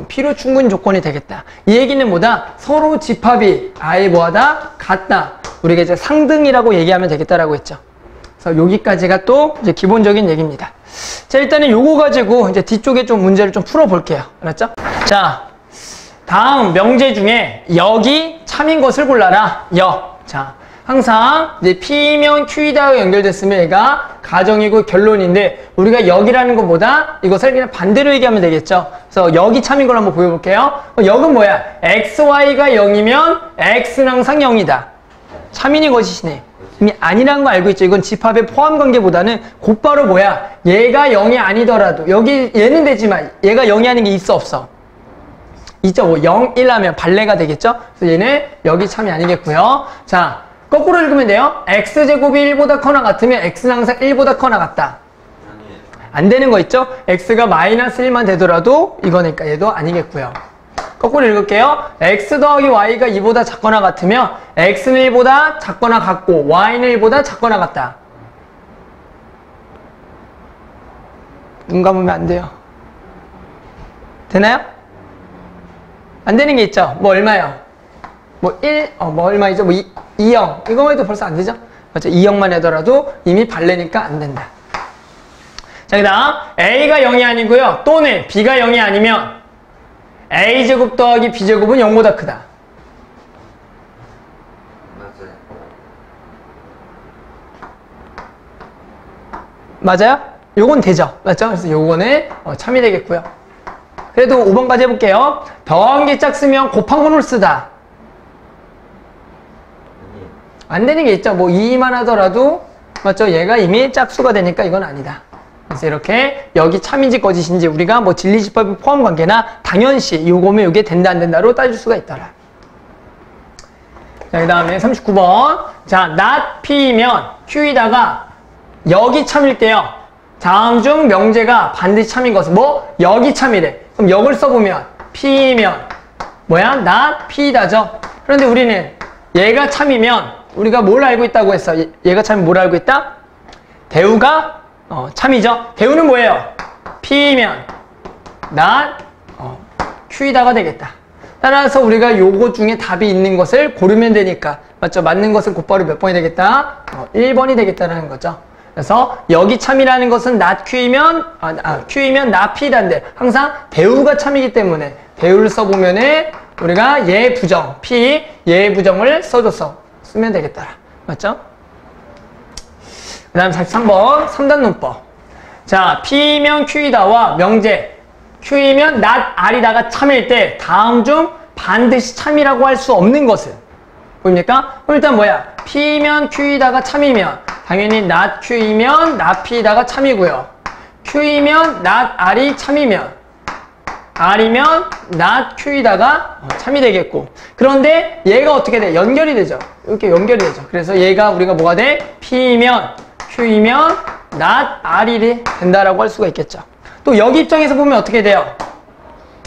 필요 충분 조건이 되겠다. 이 얘기는 뭐다? 서로 집합이 아예 뭐하다? 같다. 우리가 이제 상등이라고 얘기하면 되겠다라고 했죠. 그래서 여기까지가 또 이제 기본적인 얘기입니다. 자, 일단은 요거 가지고 이제 뒤쪽에 좀 문제를 좀 풀어볼게요. 알았죠? 자, 다음 명제 중에 역이 참인 것을 골라라. 역. 자, 항상 이제 P면 Q이다가 연결됐으면 얘가 가정이고 결론인데 우리가 역이라는 것보다 이것을 그냥 반대로 얘기하면 되겠죠. 그래서 역이 참인 걸 한번 보여볼게요. 역은 뭐야? XY가 0이면 X는 항상 0이다. 참인이 거짓이네. 이미 아니라는 거 알고 있죠. 이건 집합의 포함 관계보다는 곧바로 뭐야? 얘가 0이 아니더라도 여기 얘는 되지만 얘가 0이 아닌 게 있어 없어? 있죠. 뭐 0, 1 하면 발레가 되겠죠. 그래서 얘는 역이 참이 아니겠고요. 자, 거꾸로 읽으면 돼요. x제곱이 1보다 커나 같으면 x는 항상 1보다 커나 같다. 안 되는 거 있죠? x가 마이너스 1만 되더라도 이거니까 얘도 아니겠고요. 거꾸로 읽을게요. x 더하기 y가 2보다 작거나 같으면 x는 1보다 작거나 같고 y는 1보다 작거나 같다. 눈 감으면 안 돼요. 되나요? 안 되는 게 있죠? 뭐 얼마요? 뭐 1, 뭐 얼마이죠? 뭐 2영. 이거만 해도 벌써 안 되죠? 맞죠? 2영만 하더라도 이미 발레니까 안 된다. 자, 그 다음 A가 0이 아니고요. 또는 B가 0이 아니면 A제곱 더하기 B제곱은 0보다 크다. 맞아요? 요건 되죠? 맞죠? 그래서 요거는 참이 되겠고요. 그래도 5번까지 해볼게요. 더한 개 짝 쓰면 곱한 번을 쓰다. 안 되는 게 있죠. 뭐 2만 하더라도 맞죠? 얘가 이미 짝수가 되니까 이건 아니다. 그래서 이렇게 여기 참인지 거짓인지 우리가 뭐 진리지법의 포함관계나 당연시 요거면 요게 된다 안 된다로 따질 수가 있더라. 자, 그 다음에 39번. 자, not P이면 Q이다가 여기 참일 때요. 다음 중 명제가 반드시 참인 것은 뭐? 여기 참이래. 그럼 역을 써보면 P이면 뭐야? not P이다죠. 그런데 우리는 얘가 참이면 우리가 뭘 알고 있다고 했어? 얘가 참이면 뭘 알고 있다? 대우가 참이죠. 대우는 뭐예요? P이면 not Q이다가 되겠다. 따라서 우리가 요거 중에 답이 있는 것을 고르면 되니까 맞죠? 맞는 것은 곧바로 몇 번이 되겠다? 1번이 되겠다라는 거죠. 그래서 여기 참이라는 것은 not Q이면 Q이면 not P다인데 항상 대우가 참이기 때문에 대우를 써보면은 우리가 얘 부정 P 얘 부정을 써줘서 쓰면 되겠다. 맞죠? 그 다음 43번 3단 논법. 자, P이면 Q이다와 명제 Q이면 not R이다가 참일 때 다음 중 반드시 참이라고 할 수 없는 것은 보입니까? 그럼 일단 뭐야? P이면 Q이다가 참이면 당연히 not Q이면 not P이다가 참이고요. Q이면 not R이 참이면 R이면 not Q이다가 참이 되겠고 그런데 얘가 어떻게 돼? 연결이 되죠. 이렇게 연결이 되죠. 그래서 얘가 우리가 뭐가 돼? P이면 Q이면 not R이 된다라고 할 수가 있겠죠. 또 여기 입장에서 보면 어떻게 돼요?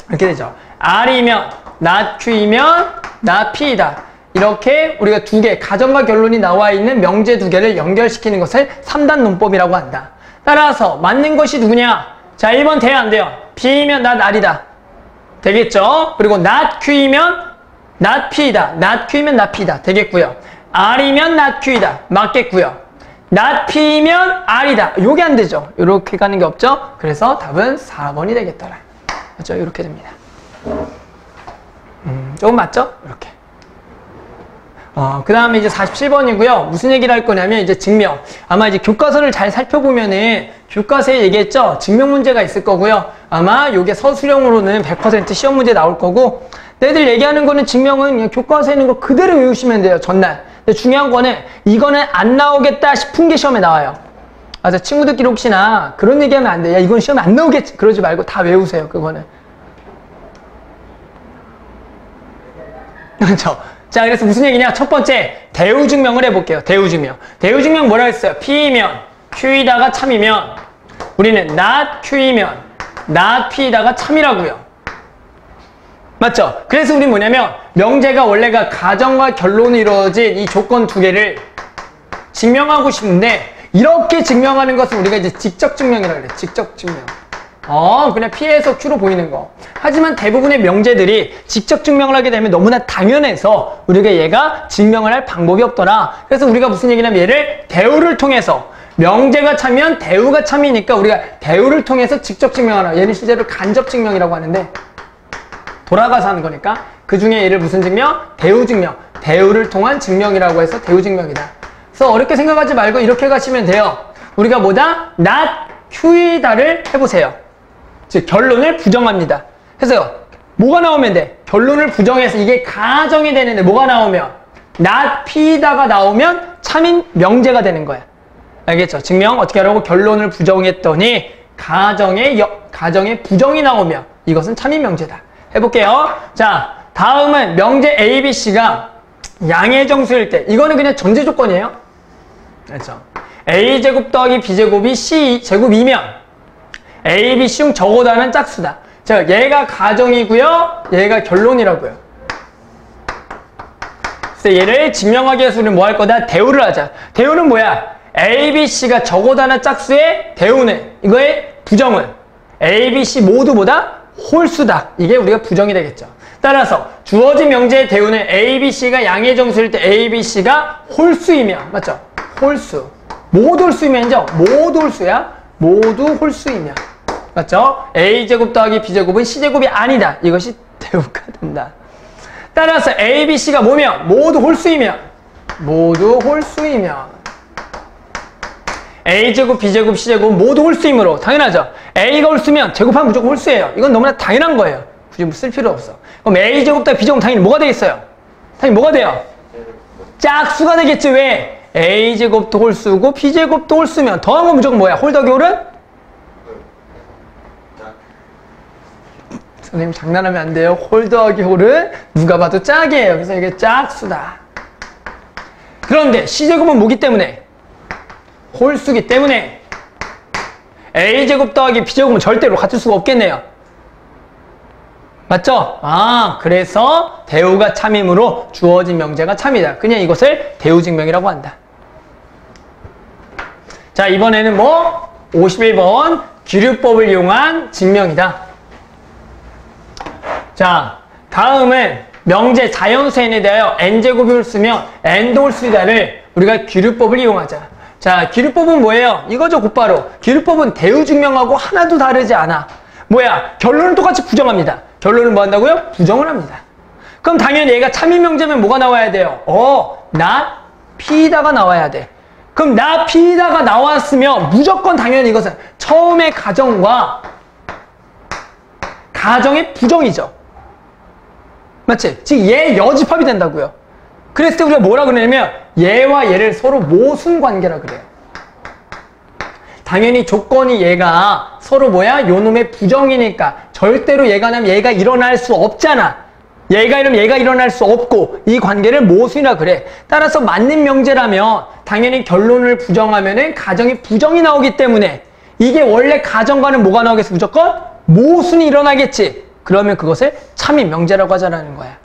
이렇게 되죠. R이면 not Q이면 not P이다. 이렇게 우리가 두 개, 가정과 결론이 나와 있는 명제 두 개를 연결시키는 것을 3단 논법이라고 한다. 따라서 맞는 것이 누구냐? 자, 1번 돼야 안 돼요. P이면 not R이다. 되겠죠? 그리고 not Q이면 not P이다. not Q이면 not P다. 되겠고요. R이면 not Q이다. 맞겠고요. not P이면 R이다. 요게 안 되죠. 이렇게 가는 게 없죠? 그래서 답은 4번이 되겠더라. 맞죠? 이렇게 됩니다. 조금 맞죠? 이렇게. 그 다음에 이제 47번이고요. 무슨 얘기를 할 거냐면 이제 증명. 아마 이제 교과서를 잘 살펴보면은 교과서에 얘기했죠? 증명 문제가 있을 거고요. 아마 요게 서술형으로는 100% 시험 문제 나올 거고 너희들 얘기하는 거는 증명은 그냥 교과서에 있는 거 그대로 외우시면 돼요. 전날. 근데 중요한 거는 이거는 안 나오겠다 싶은 게 시험에 나와요. 맞아. 친구들끼리 혹시나 그런 얘기하면 안 돼. 야, 이건 시험에 안 나오겠지. 그러지 말고 다 외우세요. 그거는. 그렇죠? 자, 그래서 무슨 얘기냐? 첫 번째, 대우 증명을 해볼게요. 대우 증명. 대우 증명 뭐라 했어요? P이면 Q이다가 참이면 우리는 not Q이면 not P이다가 참이라고요. 맞죠? 그래서 우리 뭐냐면 명제가 원래가 가정과 결론이 이루어진 이 조건 두 개를 증명하고 싶은데 이렇게 증명하는 것을 우리가 이제 직접 증명이라고 그래. 직접 증명. 그냥 P에서 Q로 보이는 거. 하지만 대부분의 명제들이 직접 증명을 하게 되면 너무나 당연해서 우리가 얘가 증명을 할 방법이 없더라. 그래서 우리가 무슨 얘기냐면 얘를 대우를 통해서 명제가 참이면 대우가 참이니까 우리가 대우를 통해서 직접 증명하라. 얘는 실제로 간접 증명이라고 하는데 돌아가서 하는 거니까 그 중에 얘를 무슨 증명? 대우 증명. 대우를 통한 증명이라고 해서 대우 증명이다. 그래서 어렵게 생각하지 말고 이렇게 가시면 돼요. 우리가 뭐다? not Q이다를 해보세요. 즉 결론을 부정합니다. 그래서 뭐가 나오면 돼? 결론을 부정해서 이게 가정이 되는데 뭐가 나오면? not P이다가 나오면 참인 명제가 되는 거야. 알겠죠? 증명 어떻게 하라고? 결론을 부정했더니 가정의 부정이 나오면 이것은 참인 명제다. 해볼게요. 자, 다음은 명제 A, B, C가 양의 정수일 때 이거는 그냥 전제 조건이에요. 그렇죠? A제곱 더하기 B제곱이 C제곱이면 A, B, C 중 적어다는 짝수다. 자, 얘가 가정이고요. 얘가 결론이라고요. 그래서 얘를 증명하기 위해서 우리는 뭐 할 거다? 대우를 하자. 대우는 뭐야? A, B, C가 적어다는 짝수의 대우는 이거의 부정은 A, B, C 모두보다 홀수다. 이게 우리가 부정이 되겠죠. 따라서 주어진 명제의 대우는 A, B, C가 양의 정수일 때 A, B, C가 홀수이면 맞죠? 홀수. 모두 홀수이면죠? 모두 홀수야. 모두 홀수이면 맞죠? A제곱 더하기 B제곱은 C제곱이 아니다. 이것이 대우가 된다. 따라서 A, B, C가 뭐면? 모두 홀수이면 A제곱, B제곱, C제곱은 모두 홀수이므로 당연하죠. A가 홀수면 제곱하면 무조건 홀수예요. 이건 너무나 당연한 거예요. 굳이 쓸 필요 없어. 그럼 A제곱 더하기 B제곱은 당연히 뭐가 되겠어요? 당연히 뭐가 돼요? 짝수가 되겠지. 왜? a제곱도 홀수고 b제곱도 홀수면 더한 건 무조건 뭐야? 홀 더하기 홀은? 선생님 장난하면 안 돼요. 홀 더하기 홀은 누가 봐도 짝이에요. 그래서 이게 짝수다. 그런데 c제곱은 뭐기 때문에? 홀수기 때문에 a제곱 더하기 b제곱은 절대로 같을 수가 없겠네요. 맞죠? 아, 그래서 대우가 참이므로 주어진 명제가 참이다. 그냥 이것을 대우증명이라고 한다. 자, 이번에는 뭐? 51번 기류법을 이용한 증명이다. 자, 다음은 명제 자연수 n에 대하여 n제곱이 홀수면 n도 홀수이다를 우리가 기류법을 이용하자. 자, 기류법은 뭐예요? 이거죠, 곧바로. 기류법은 대우증명하고 하나도 다르지 않아. 뭐야? 결론은 똑같이 부정합니다. 결론은 뭐 한다고요? 부정을 합니다. 그럼 당연히 얘가 참이명제면 뭐가 나와야 돼요? 나 P다가 나와야 돼. 그럼 나 P다가 나왔으면 무조건 당연히 이것은 처음의 가정과 가정의 부정이죠. 맞지? 즉 얘 여집합이 된다고요. 그랬을 때 우리가 뭐라 그러냐면 얘와 얘를 서로 모순 관계라 그래요. 당연히 조건이 얘가 서로 뭐야? 요놈의 부정이니까 절대로 얘가 나면 얘가 일어날 수 없잖아. 얘가 이러면 얘가 일어날 수 없고 이 관계를 모순이라 그래. 따라서 맞는 명제라면 당연히 결론을 부정하면은 가정이 부정이 나오기 때문에 이게 원래 가정과는 뭐가 나오겠어? 무조건 모순이 일어나겠지. 그러면 그것을 참인 명제라고 하자라는 거야.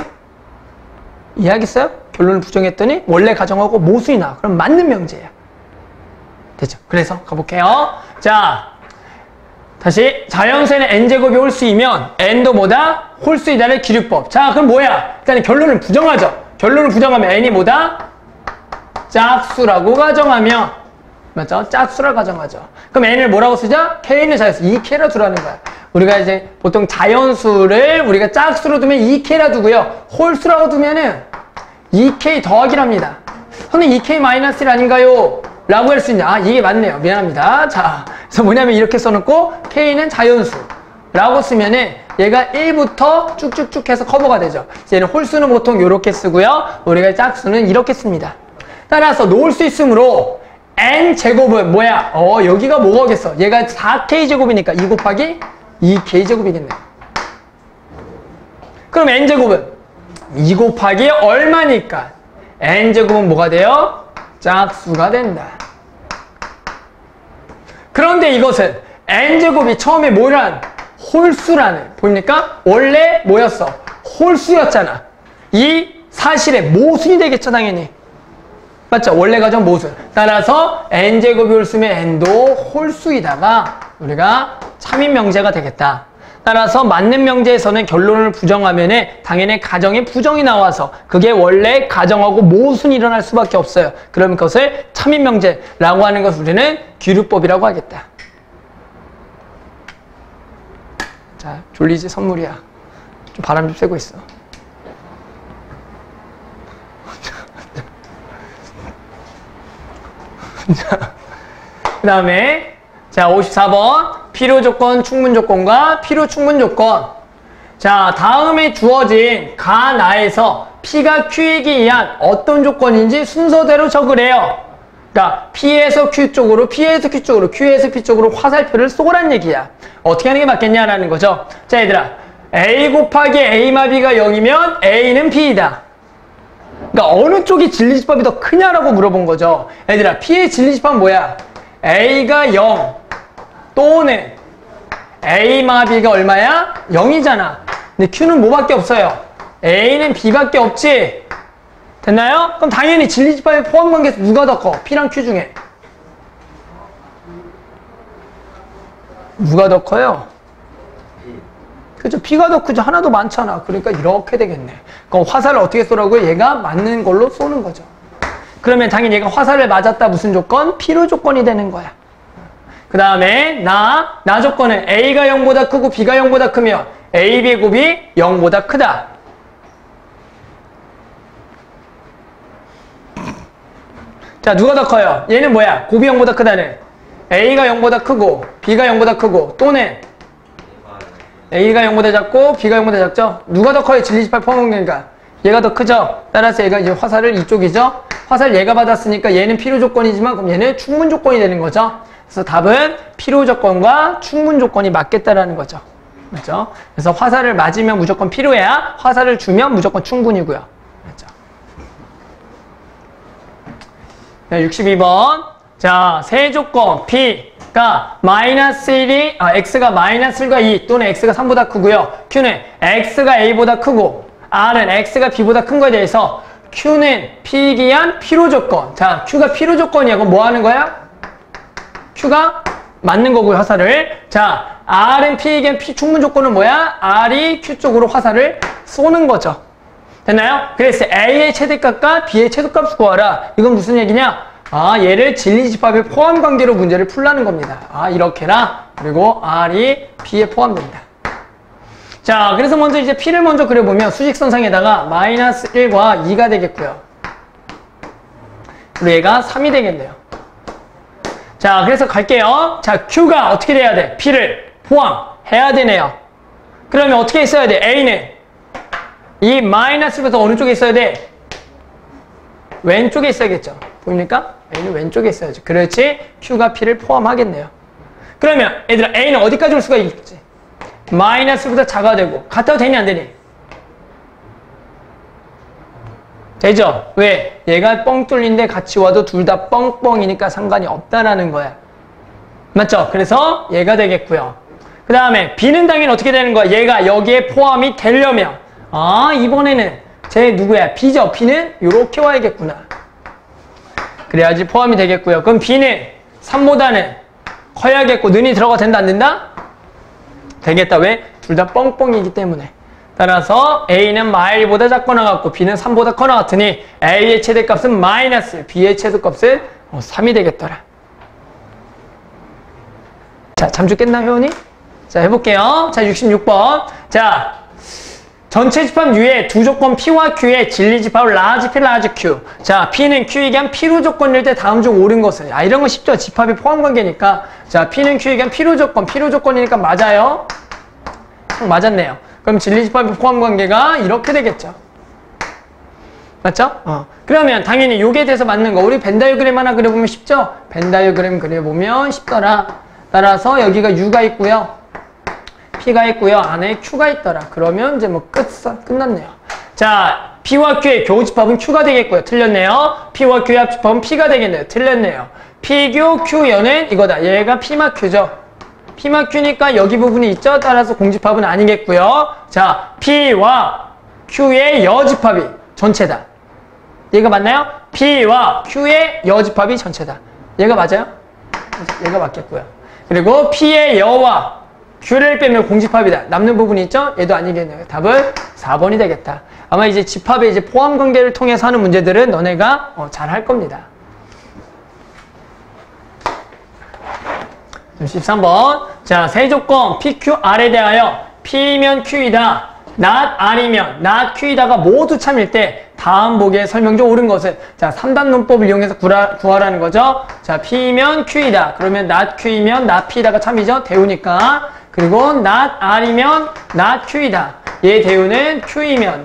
이해하겠어요? 결론을 부정했더니 원래 가정하고 모순이 나와. 그럼 맞는 명제야. 됐죠? 그래서 가볼게요. 자, 다시 자연수에는 n제곱이 홀수이면 n도 뭐다? 홀수이다를 기류법. 자, 그럼 뭐야? 일단 결론을 부정하죠. 결론을 부정하면 n이 뭐다? 짝수라고 가정하면 맞죠? 짝수라고 가정하죠. 그럼 n을 뭐라고 쓰자? k는 자연수 2k라 두라는 거야. 우리가 이제 보통 자연수를 우리가 짝수로 두면 2k라 두고요. 홀수라고 두면은 2k 더하기랍니다. 선생님 2k 마이너스 1 아닌가요? 라고 할 수 있냐? 아, 이게 맞네요. 미안합니다. 자, 그래서 뭐냐면 이렇게 써놓고 k는 자연수 라고 쓰면은 얘가 1부터 쭉쭉쭉 해서 커버가 되죠. 얘는 홀수는 보통 이렇게 쓰고요. 우리가 짝수는 이렇게 씁니다. 따라서 놓을 수 있으므로 n제곱은 뭐야? 여기가 뭐가 오겠어? 얘가 4k제곱이니까 2 곱하기 2k제곱이겠네. 그럼 n제곱은 2 곱하기 얼마니까? n제곱은 뭐가 돼요? 짝수가 된다. 그런데 이것은 n제곱이 처음에 뭐란? 홀수라는, 보입니까? 원래 뭐였어? 홀수였잖아. 이 사실의 모순이 되겠죠, 당연히. 맞죠? 원래 가정 모순. 따라서 n제곱이 홀수면 n도 홀수이다가 우리가 참인 명제가 되겠다. 따라서 맞는 명제에서는 결론을 부정하면은 당연히 가정에 부정이 나와서 그게 원래 가정하고 모순이 일어날 수밖에 없어요. 그러면 그것을 참인 명제라고 하는 것을 우리는 기류법이라고 하겠다. 자, 졸리지? 선물이야. 좀 바람 좀 쐬고 있어. 그 다음에 자 54번 필요조건, 충분조건과 필요충분조건. 자, 다음에 주어진 가, 나에서 P가 Q이기 위한 어떤 조건인지 순서대로 적으래요. 그러니까 P에서 Q 쪽으로, P에서 Q 쪽으로, Q에서 P 쪽으로 화살표를 쏘란 얘기야. 어떻게 하는 게 맞겠냐라는 거죠. 자, 얘들아, A 곱하기 A마 B가 0이면 A는 P이다. 그러니까 어느 쪽이 진리집합이 더 크냐라고 물어본 거죠. 얘들아, P의 진리집합은 뭐야? A가 0 또는 A마 B가 얼마야? 0이잖아. 근데 Q는 뭐밖에 없어요? A는 B밖에 없지. 됐나요? 그럼 당연히 진리집합의 포함관계에서 누가 더 커? P랑 Q 중에 누가 더 커요? 그죠? P가 더 크죠. 하나도 많잖아. 그러니까 이렇게 되겠네. 그럼 화살을 어떻게 쏘라고요? 얘가 맞는 걸로 쏘는 거죠. 그러면 당연히 얘가 화살을 맞았다. 무슨 조건? 필요 조건이 되는 거야. 그 다음에 나 조건은 A가 0보다 크고 B가 0보다 크면 A, B 곱이 0보다 크다. 자, 누가 더 커요? 얘는 뭐야? 곱이 0보다 크다는 A가 0보다 크고 B가 0보다 크고 또는 A가 0보다 작고 B가 0보다 작죠? 누가 더 커요? 진리집합 포함관계니까 얘가 더 크죠? 따라서 얘가 이제 화살을 이쪽이죠? 화살 얘가 받았으니까 얘는 필요 조건이지만 그럼 얘는 충분 조건이 되는 거죠? 그래서 답은 필요 조건과 충분 조건이 맞겠다라는 거죠. 맞죠? 그래서 화살을 맞으면 무조건 필요해야, 화살을 주면 무조건 충분이고요. 맞죠? 62번. 자, 세 조건 P가 마이너스 1이, X가 마이너스 1과 2 또는 X가 3보다 크고요. Q는 X가 A보다 크고 R은 X가 B보다 큰 거에 대해서 Q는 P 기한 필요 조건. 자, Q가 필요 조건이야. 그럼 뭐 하는 거야? Q가 맞는 거고요, 화살을. 자, R은 P 기한 충분 조건은 뭐야? R이 Q 쪽으로 화살을 쏘는 거죠. 됐나요? 그래서 A의 최대값과 B의 최소값 구하라. 이건 무슨 얘기냐? 얘를 진리집합의 포함 관계로 문제를 풀라는 겁니다. 이렇게나. 그리고 R이 B에 포함됩니다. 자, 그래서 먼저 이제 P를 먼저 그려보면 수직선상에다가 마이너스 1과 2가 되겠고요. 그리고 얘가 3이 되겠네요. 자, 그래서 갈게요. 자, Q가 어떻게 돼야 돼? P를 포함해야 되네요. 그러면 어떻게 있어야 돼? A는 이 마이너스부터 어느 쪽에 있어야 돼? 왼쪽에 있어야겠죠. 보입니까? A는 왼쪽에 있어야죠. 그렇지, Q가 P를 포함하겠네요. 그러면 얘들아, A는 어디까지 올 수가 있지? 마이너스보다 작아야 되고. 같아도 되니 안 되니? 되죠? 왜? 얘가 뻥 뚫린데 같이 와도 둘 다 뻥뻥이니까 상관이 없다라는 거야. 맞죠? 그래서 얘가 되겠고요. 그 다음에 B는 당연히 어떻게 되는 거야? 얘가 여기에 포함이 되려면 이번에는 제 누구야? B죠? B는 이렇게 와야겠구나. 그래야지 포함이 되겠고요. 그럼 B는 3보다는 커야겠고 는이 들어가 된다 안 된다? 되겠다. 왜? 둘 다 뻥뻥이기 때문에. 따라서 A는 마일보다 작거나 같고 B는 3보다 커나 같으니 A의 최대값은 마이너스, B의 최소값은 3이 되겠더라. 자, 잠수 깼나 회원이? 자, 해볼게요. 자, 66번. 자, 전체 집합 U의 두 조건 P와 Q의 진리 집합을 라지 P, 라지 Q. 자, P는 Q에게 한 필요 조건일 때 다음 중 옳은 것은. 이런 거 쉽죠? 집합이 포함 관계니까. 자, P는 Q에게 한 필요 조건이니까 맞아요. 맞았네요. 그럼 진리 집합의 포함 관계가 이렇게 되겠죠. 맞죠? 그러면 당연히 요게 돼서 맞는 거. 우리 벤다이어그램 하나 그려보면 쉽죠? 벤다이어그램 그려보면 쉽더라. 따라서 여기가 U가 있고요. P가 있고요. 안에 Q가 있더라. 그러면 이제 뭐 끝났네요. 자, P와 Q의 교집합은 Q가 되겠고요. 틀렸네요. P와 Q의 합집합은 P가 되겠네요. 틀렸네요. P교 Q연은 이거다. 얘가 P마 Q죠. P마 Q니까 여기 부분이 있죠. 따라서 공집합은 아니겠고요. 자, P와 Q의 여집합이 전체다. 얘가 맞나요? P와 Q의 여집합이 전체다. 얘가 맞아요? 얘가 맞겠고요. 그리고 P의 여와 Q를 빼면 공집합이다. 남는 부분이 있죠? 얘도 아니겠네요. 답은 4번이 되겠다. 아마 이제 집합의 이제 포함 관계를 통해서 하는 문제들은 너네가 잘 할 겁니다. 13번. 자, 세 조건 PQR에 대하여 P면 Q이다. not R이면 not Q이다가 모두 참일 때 다음 보기에 설명 중 옳은 것은. 자, 3단 논법을 이용해서 구하라는 거죠. 자, P면 Q이다. 그러면 not Q이면 not P이다가 참이죠. 대우니까. 그리고 not R이면 not Q이다. 얘 대우는 Q이면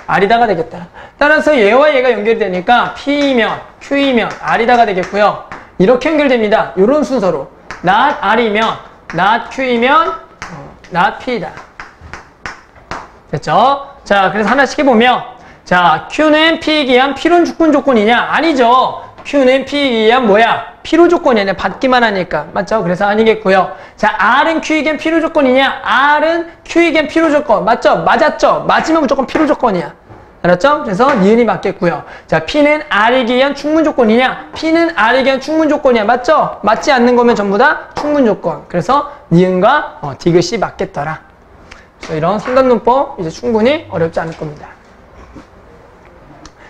R이다가 되겠다. 따라서 얘와 얘가 연결되니까 P이면 Q이면 R이다가 되겠고요. 이렇게 연결됩니다. 이런 순서로 not R이면 not Q이면 not P이다. 됐죠? 자, 그래서 하나씩 해보면, 자, Q는 P에 기한 필요 충분 조건이냐? 아니죠. Q는 P에 기한 뭐야? 필요 조건이 아니라 받기만 하니까. 맞죠? 그래서 아니겠고요. 자, R은 Q에 기한 필요 조건이냐? R은 Q에 기한 필요 조건. 맞죠? 맞았죠? 맞으면 무조건 필요 조건이야. 알았죠? 그래서 니은이 맞겠고요. 자, P는 R에 기한 충분 조건이냐? P는 R에 기한 충분 조건이야. 맞죠? 맞지 않는 거면 전부 다 충분 조건. 그래서 니은과 디귿이 맞겠더라. 이런 3단 논법 이제 충분히 어렵지 않을 겁니다.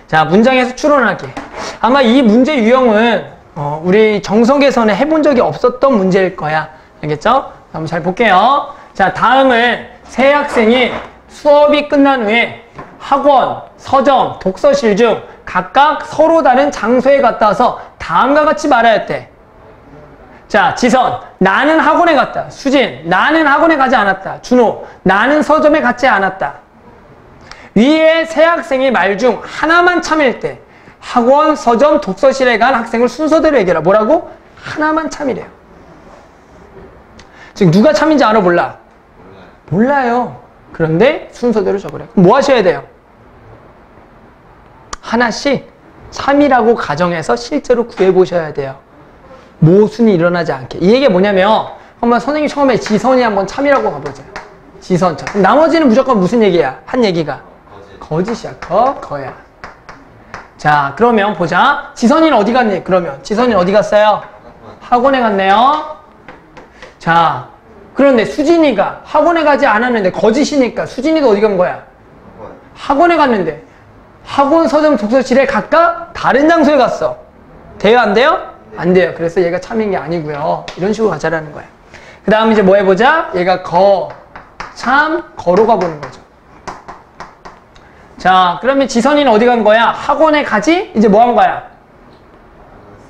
자, 문장에서 추론하기. 아마 이 문제 유형은 우리 정석에서는 해본 적이 없었던 문제일 거야. 알겠죠? 한번 잘 볼게요. 자, 다음은 세 학생이 수업이 끝난 후에 학원, 서점, 독서실 중 각각 서로 다른 장소에 갔다 와서 다음과 같이 말해야 했대. 자, 지선, 나는 학원에 갔다. 수진, 나는 학원에 가지 않았다. 준호, 나는 서점에 가지 않았다. 위에 세 학생이 말 중 하나만 참일 때 학원, 서점, 독서실에 간 학생을 순서대로 얘기해라. 뭐라고? 하나만 참이래요. 지금 누가 참인지 알아 몰라? 몰라요. 그런데 순서대로 적으래요. 그럼 뭐 하셔야 돼요? 하나씩 참이라고 가정해서 실제로 구해보셔야 돼요. 모순이 일어나지 않게. 이 얘기가 뭐냐면 한번 선생님 처음에 지선이 한번 참이라고 가보자요. 지선처럼. 나머지는 무조건 무슨 얘기야? 한 얘기가 거짓이야. 거야. 자, 그러면 보자. 지선이는 어디 갔니? 그러면 지선이는 어디 갔어요? 학원에 갔네요. 자, 그런데 수진이가 학원에 가지 않았는데 거짓이니까 수진이도 어디 간 거야? 학원에 갔는데 학원, 서점, 독서실에 각각 다른 장소에 갔어. 돼요? 안 돼요? 안 돼요. 그래서 얘가 참인 게 아니고요. 이런 식으로 가자라는 거야. 그 다음 이제 뭐 해보자? 얘가 참, 거로 가보는 거죠. 자, 그러면 지선이는 어디 간 거야? 학원에 가지? 이제 뭐 한 거야?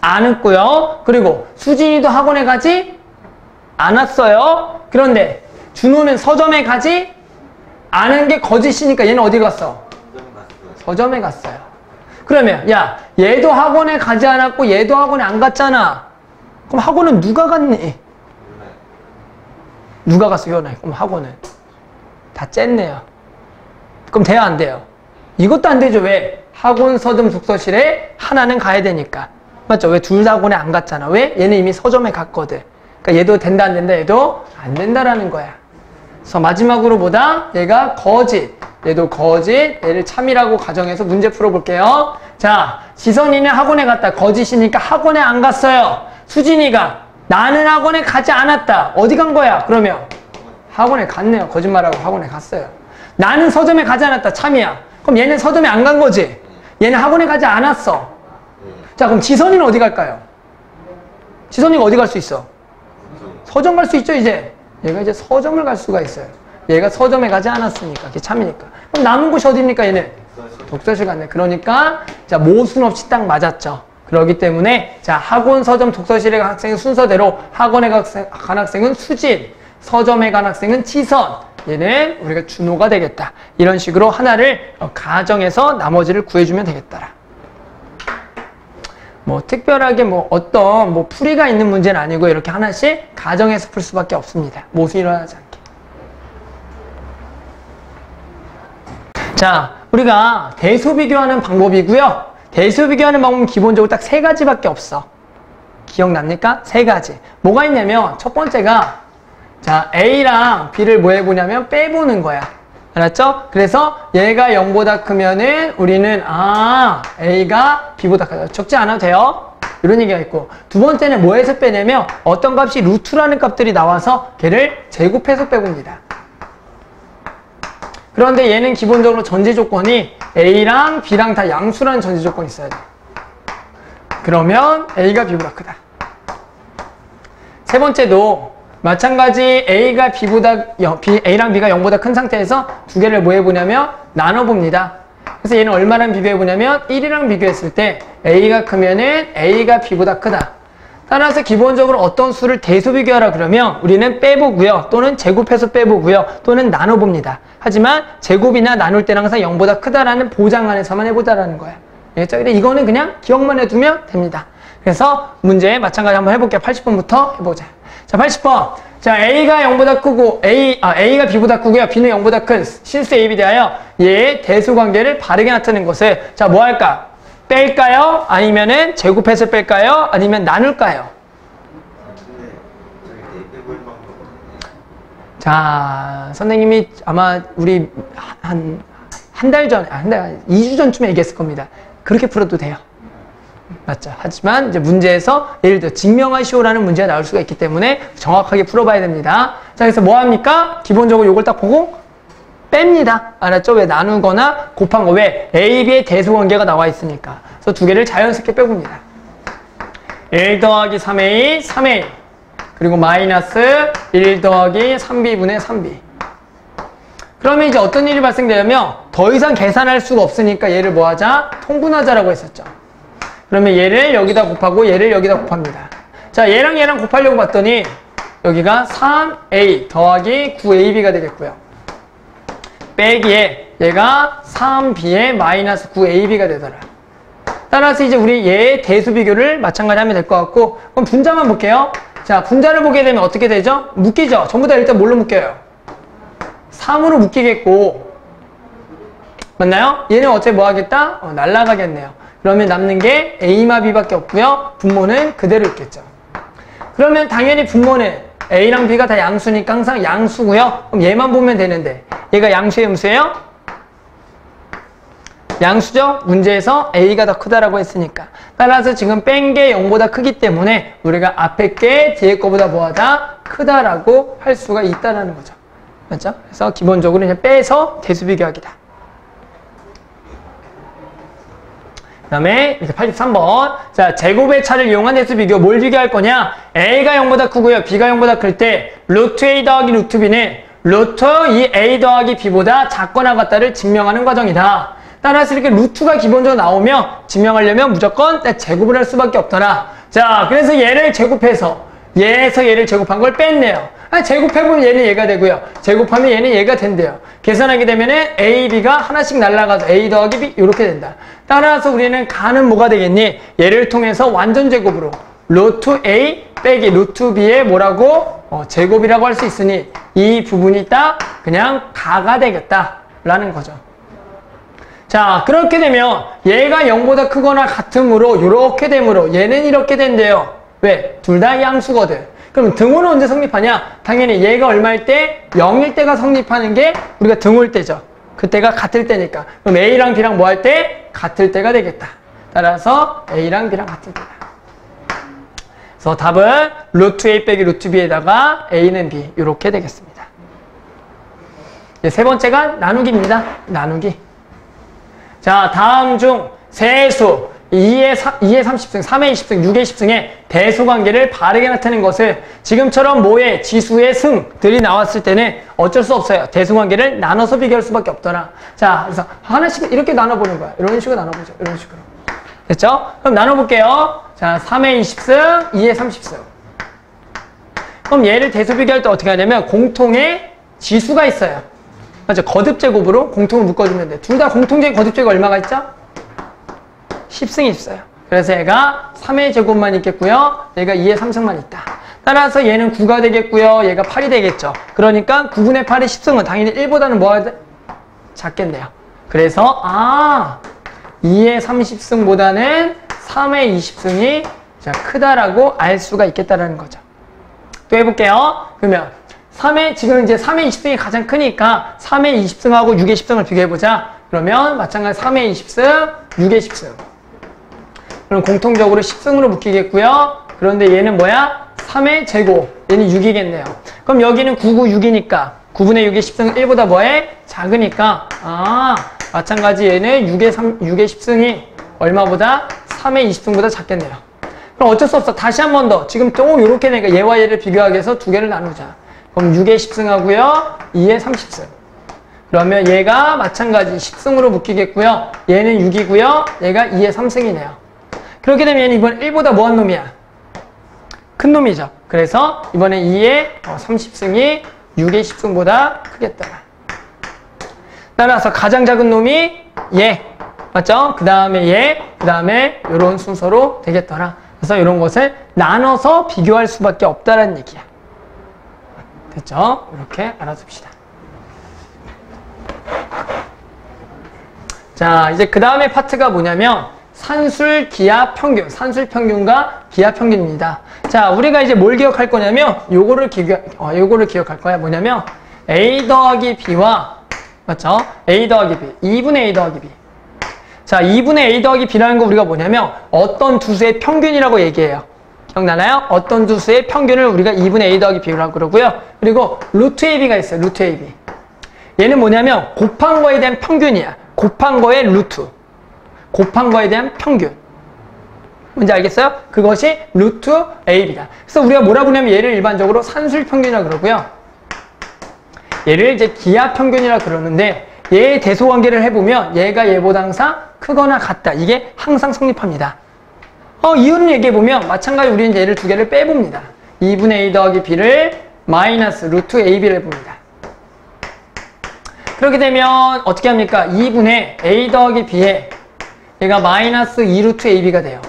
않았고요. 그리고 수진이도 학원에 가지? 않았어요. 그런데 준호는 서점에 가지? 않은 게 거짓이니까 얘는 어디 갔어? 서점에 갔어요. 그러면 야, 얘도 학원에 가지 않았고 얘도 학원에 안 갔잖아. 그럼 학원은 누가 갔니? 누가 갔어요? 그럼 학원은 다 쨌네요. 그럼 돼요? 안 돼요? 이것도 안 되죠. 왜? 학원, 서점, 독서실에 하나는 가야 되니까. 맞죠? 왜 둘 다 학원에 안 갔잖아. 왜? 얘는 이미 서점에 갔거든. 그러니까 얘도 된다 안 된다? 얘도 안 된다라는 거야. 그래서 마지막으로 보다 얘가 거짓. 얘도 거짓. 얘를 참이라고 가정해서 문제 풀어볼게요. 자, 지선이는 학원에 갔다. 거짓이니까 학원에 안 갔어요. 수진이가 나는 학원에 가지 않았다. 어디 간 거야? 그러면 학원에 갔네요. 거짓말하고 학원에 갔어요. 나는 서점에 가지 않았다. 참이야. 그럼 얘는 서점에 안 간 거지? 얘는 학원에 가지 않았어. 자, 그럼 지선이는 어디 갈까요? 지선이가 어디 갈 수 있어? 서점 갈 수 있죠, 이제? 얘가 이제 서점을 갈 수가 있어요. 얘가 서점에 가지 않았으니까. 그게 참이니까. 그럼 남은 곳이 어디입니까, 얘는? 독서실 갔네. 그러니까, 자, 모순 없이 딱 맞았죠. 그렇기 때문에, 자, 학원, 서점, 독서실에 간 학생은 순서대로 학원에 간 학생은 수진, 서점에 간 학생은 지선, 얘는 우리가 준호가 되겠다. 이런 식으로 하나를 가정해서 나머지를 구해주면 되겠더라. 뭐 특별하게 뭐 어떤 뭐 풀이가 있는 문제는 아니고 이렇게 하나씩 가정해서 풀 수밖에 없습니다. 모순이 일어나지 않게. 자, 우리가 대수 비교하는 방법이고요. 대수 비교하는 방법은 기본적으로 딱 세 가지밖에 없어. 기억납니까? 세 가지. 뭐가 있냐면 첫 번째가 자, A랑 B를 뭐 해보냐면 빼보는 거야. 알았죠? 그래서 얘가 0보다 크면은 우리는 A가 B보다 크다. 적지 않아도 돼요. 이런 얘기가 있고, 두 번째는 뭐에서 빼냐면 어떤 값이 루트라는 값들이 나와서 걔를 제곱해서 빼봅니다. 그런데 얘는 기본적으로 전제 조건이 A랑 B랑 다 양수라는 전제 조건이 있어야 돼. 그러면 A가 B보다 크다. 세 번째도 마찬가지 A가 A랑 B가 0보다 큰 상태에서 두 개를 뭐 해보냐면 나눠봅니다. 그래서 얘는 얼마랑 비교해보냐면 1이랑 비교했을 때 A가 크면은 A가 B보다 크다. 따라서 기본적으로 어떤 수를 대수 비교하라 그러면 우리는 빼보고요. 또는 제곱해서 빼보고요. 또는 나눠봅니다. 하지만 제곱이나 나눌 때는 항상 0보다 크다라는 보장 안에서만 해보자라는 거야. 알겠죠? 근데 이거는 그냥 기억만 해두면 됩니다. 그래서 문제 마찬가지 한번 해볼게요. 80번부터 해보자. 자, 80번. 자, A가 0보다 크고, A가 B보다 크고요. B는 0보다 큰 실수 A, B 대하여 얘의 대수 관계를 바르게 나타낸 것을, 자, 뭐 할까? 뺄까요? 아니면은 제곱해서 뺄까요? 아니면 나눌까요? 자, 선생님이 아마 우리 한 달 전에, 2주 전쯤에 얘기했을 겁니다. 그렇게 풀어도 돼요. 맞죠? 하지만 이제 문제에서 예를 들어 증명하시오라는 문제가 나올 수가 있기 때문에 정확하게 풀어봐야 됩니다. 자, 그래서 뭐 합니까? 기본적으로 이걸 딱 보고 뺍니다. 알았죠? 왜 나누거나 곱한 거 왜? A, B의 대수관계가 나와 있으니까. 그래서 두 개를 자연스럽게 빼봅니다. 1 더하기 3A, 3A. 그리고 마이너스 1 더하기 3B분의 3B. 그러면 이제 어떤 일이 발생되냐면 더 이상 계산할 수가 없으니까 얘를 뭐 하자? 통분하자라고 했었죠. 그러면 얘를 여기다 곱하고 얘를 여기다 곱합니다. 자, 얘랑 얘랑 곱하려고 봤더니 여기가 3A 더하기 9AB가 되겠고요. 빼기에 얘가 3b의 마이너스 9ab가 되더라. 따라서 이제 우리 얘의 대수 비교를 마찬가지 하면 될 것 같고, 그럼 분자만 볼게요. 자, 분자를 보게 되면 어떻게 되죠? 묶이죠? 전부 다 일단 뭘로 묶여요? 3으로 묶이겠고, 맞나요? 얘는 어차피 뭐 하겠다? 날라가겠네요. 그러면 남는 게 A마 B밖에 없고요. 분모는 그대로 있겠죠. 그러면 당연히 분모는 A랑 B가 다 양수니까 항상 양수고요. 그럼 얘만 보면 되는데 얘가 양수의 음수예요? 양수죠? 문제에서 A가 더 크다라고 했으니까. 따라서 지금 뺀 게 0보다 크기 때문에 우리가 앞에 게 뒤에 거보다 뭐하다? 크다라고 할 수가 있다라는 거죠. 맞죠? 그래서 기본적으로 그냥 빼서 대수 비교하기다. 그 다음에 이렇게 83번. 자, 제곱의 차를 이용한 대수 비교. 뭘 비교할 거냐? A가 0보다 크고요. B가 0보다 클 때 루트 A 더하기 루트 B는 루트 이 A 더하기 B보다 작거나 같다를 증명하는 과정이다. 따라서 이렇게 루트가 기본적으로 나오면 증명하려면 무조건 제곱을 할 수밖에 없더라. 자, 그래서 얘를 제곱해서 얘를 제곱한 걸 뺐네요. 제곱해보면 얘는 얘가 되고요. 제곱하면 얘는 얘가 된대요. 계산하게 되면은 A, B가 하나씩 날라가서 A 더하기 B 이렇게 된다. 따라서 우리는 가는 뭐가 되겠니? 얘를 통해서 완전 제곱으로 루트 A 빼기 루트 B의 뭐라고? 제곱이라고 할 수 있으니 이 부분이 딱 그냥 가가 되겠다라는 거죠. 자, 그렇게 되면 얘가 0보다 크거나 같으므로 이렇게 되므로 얘는 이렇게 된대요. 왜? 둘 다 양수거든. 그럼 등호는 언제 성립하냐? 당연히 얘가 얼마일 때? 0일 때가 성립하는 게 우리가 등호일 때죠. 그때가 같을 때니까. 그럼 A랑 B랑 뭐 할 때? 같을 때가 되겠다. 따라서 A랑 B랑 같을 때다. 그래서 답은 루트 A 빼기 루트 B에다가 A는 B 이렇게 되겠습니다. 이제 세 번째가 나누기입니다. 나누기. 자, 다음 중 세수 2의 30승, 3의 20승, 6의 10승의 대소관계를 바르게 나타내는 것을 지금처럼 모의, 지수의 승들이 나왔을 때는 어쩔 수 없어요. 대소관계를 나눠서 비교할 수밖에 없더라. 자, 그래서 하나씩 이렇게 나눠보는 거야. 이런 식으로 나눠보죠. 이런 식으로. 됐죠? 그럼 나눠볼게요. 자, 3의 20승, 2의 30승. 그럼 얘를 대소 비교할 때 어떻게 하냐면 공통의 지수가 있어요. 맞죠? 거듭제곱으로 공통을 묶어주면 돼. 둘 다 공통적인 거듭제곱 얼마가 있죠? 10승이 있어요. 그래서 얘가 3의 제곱만 있겠고요. 얘가 2의 3승만 있다. 따라서 얘는 9가 되겠고요. 얘가 8이 되겠죠. 그러니까 9분의 8의 10승은 당연히 1보다는 뭐가 작겠네요. 그래서 2의 30승보다는 3의 20승이 크다라고 알 수가 있겠다라는 거죠. 또 해볼게요. 그러면 지금 이제 3의 20승이 가장 크니까 3의 20승하고 6의 10승을 비교해보자. 그러면 마찬가지 3의 20승, 6의 10승. 그럼 공통적으로 10승으로 묶이겠고요. 그런데 얘는 뭐야? 3의 제곱. 얘는 6이겠네요. 그럼 여기는 9, 9, 6이니까 9분의 6의 10승은 1보다 뭐해? 작으니까 마찬가지 얘는 6의 10승이 얼마보다? 3의 20승보다 작겠네요. 그럼 어쩔 수 없어. 다시 한 번 더. 지금 또 이렇게 되니까 얘와 얘를 비교하기 위해서 두 개를 나누자. 그럼 6의 10승하고요. 2의 30승. 그러면 얘가 마찬가지 10승으로 묶이겠고요. 얘는 6이고요. 얘가 2의 3승이네요. 그렇게 되면 얘는 이번 1보다 뭐한 놈이야? 큰 놈이죠. 그래서 이번에 2의 30승이 6의 10승보다 크겠다. 따라서 가장 작은 놈이 얘. 맞죠? 그 다음에 얘. 그 다음에 이런 순서로 되겠더라. 그래서 이런 것을 나눠서 비교할 수밖에 없다는 얘기야. 됐죠? 이렇게 알아둡시다. 자, 이제 그 다음에 파트가 뭐냐면 산술, 기하, 평균. 산술 평균과 기하 평균입니다. 자, 우리가 이제 뭘 기억할 거냐면 요거를 기억할 거야. 뭐냐면 A 더하기 B와 맞죠? A 더하기 B. 2분의 A 더하기 B. 자, 2분의 A 더하기 B라는 거 우리가 뭐냐면 어떤 두 수의 평균이라고 얘기해요. 기억나나요? 어떤 두 수의 평균을 우리가 2분의 A 더하기 B라고 그러고요. 그리고 루트 AB가 있어요. 루트 AB. 얘는 뭐냐면 곱한 거에 대한 평균이야. 곱한 거의 루트. 곱한 거에 대한 평균. 뭔지 알겠어요? 그것이 루트 AB다. 그래서 우리가 뭐라 부르냐면 얘를 일반적으로 산술 평균이라고 그러고요. 얘를 이제 기하 평균이라고 그러는데 얘의 대소관계를 해보면 얘가 얘보다 항상 크거나 같다. 이게 항상 성립합니다. 이유는 얘기해보면 마찬가지 우리는 얘를 두 개를 빼봅니다. 2분의 A 더하기 B를 마이너스 루트 AB를 해봅니다. 그렇게 되면 어떻게 합니까? 2분의 a 더하기 b에 얘가 마이너스 2루트 ab가 돼요.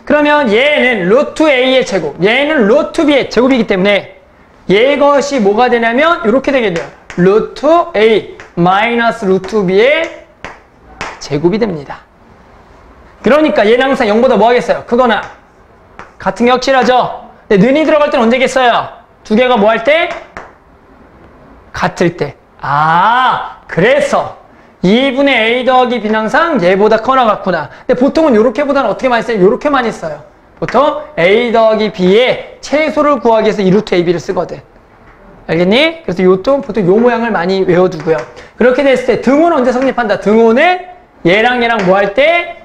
그러면 얘는 루트 a의 제곱, 얘는 루트 b의 제곱이기 때문에 얘것이 뭐가 되냐면 이렇게 되게 돼요. 루트 a 마이너스 루트 b의 제곱이 됩니다. 그러니까 얘는 항상 0보다 뭐 하겠어요? 크거나 같은 게 확실하죠? 근데 는이 들어갈 때는 언제겠어요? 두 개가 뭐 할 때? 같을 때. 아, 그래서 2분의 a 더하기 b는 항상 얘보다 커나 같구나. 근데 보통은 요렇게보다는 어떻게 많이 써요? 요렇게 많이 써요. 보통 a 더하기 b의 최소를 구하기 위해서 2루트 ab를 쓰거든. 알겠니? 그래서 요또 보통 요 모양을 많이 외워두고요. 그렇게 됐을 때 등호는 언제 성립한다? 등호는 얘랑 뭐 할 때?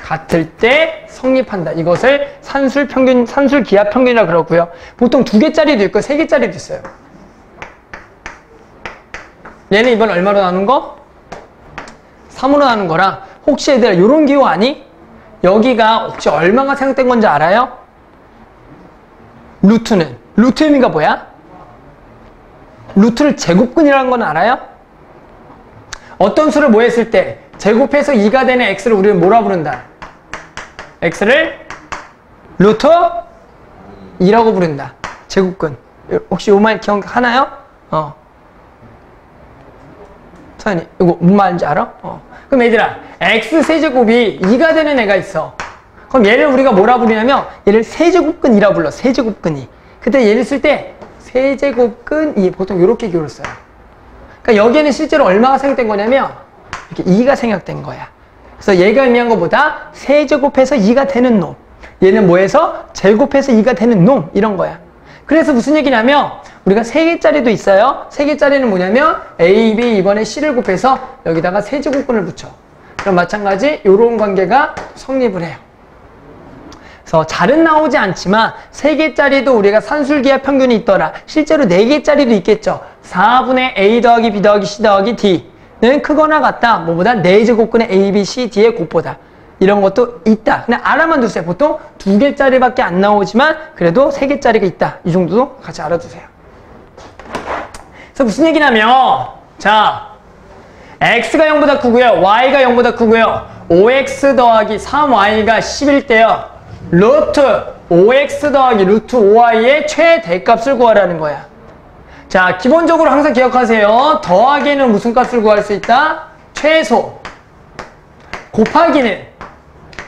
같을 때 성립한다. 이것을 산술 평균, 산술 기하 평균이라고 그러고요. 보통 2개짜리도 있고 3개짜리도 있어요. 얘는 이번 얼마로 나눈 거? 3으로 나눈 거라. 혹시 얘들아 요런 기호 아니? 여기가 혹시 얼마가 생각된 건지 알아요? 루트는. 루트 의미가 뭐야? 루트를 제곱근이라는 건 알아요? 어떤 수를 뭐 했을 때 제곱해서 2가 되는 x를 우리는 뭐라 부른다? x를 루트 2라고 부른다. 제곱근. 혹시 요 말 기억하나요? 서연이 이거 무슨 말인지 알아? 그럼 얘들아 x 세제곱이 2가 되는 애가 있어. 그럼 얘를 우리가 뭐라 부르냐면 얘를 세제곱근이라 불러. 세제곱근이. 그때 얘를 쓸 때 세제곱근 2 보통 이렇게 기호를 써요. 그러니까 여기에는 실제로 얼마가 생각된 거냐면 이렇게 2가 생각된 거야. 그래서 얘가 의미한 것보다 세제곱해서 2가 되는 놈. 얘는 뭐해서 제곱해서 2가 되는 놈. 이런 거야. 그래서 무슨 얘기냐면 우리가 3개짜리도 있어요. 3개짜리는 뭐냐면 A, B, 이번에 C를 곱해서 여기다가 세제곱근을 붙여. 그럼 마찬가지 이런 관계가 성립을 해요. 그래서 잘은 나오지 않지만 3개짜리도 우리가 산술기하 평균이 있더라. 실제로 4개짜리도 있겠죠. 4분의 A 더하기 B 더하기 C 더하기 D는 크거나 같다. 뭐보다 4제곱근의 A, B, C, D의 곱보다. 이런 것도 있다. 그냥 알아만 두세요. 보통 2개짜리밖에 안 나오지만 그래도 3개짜리가 있다. 이 정도도 같이 알아두세요. 그래서 무슨 얘기냐면 자 x가 0보다 크고요. y가 0보다 크고요. 5x 더하기 3y가 10일 때요. 루트 5x 더하기 루트 5y의 최대값을 구하라는 거야. 자, 기본적으로 항상 기억하세요. 더하기는 무슨 값을 구할 수 있다? 최소. 곱하기는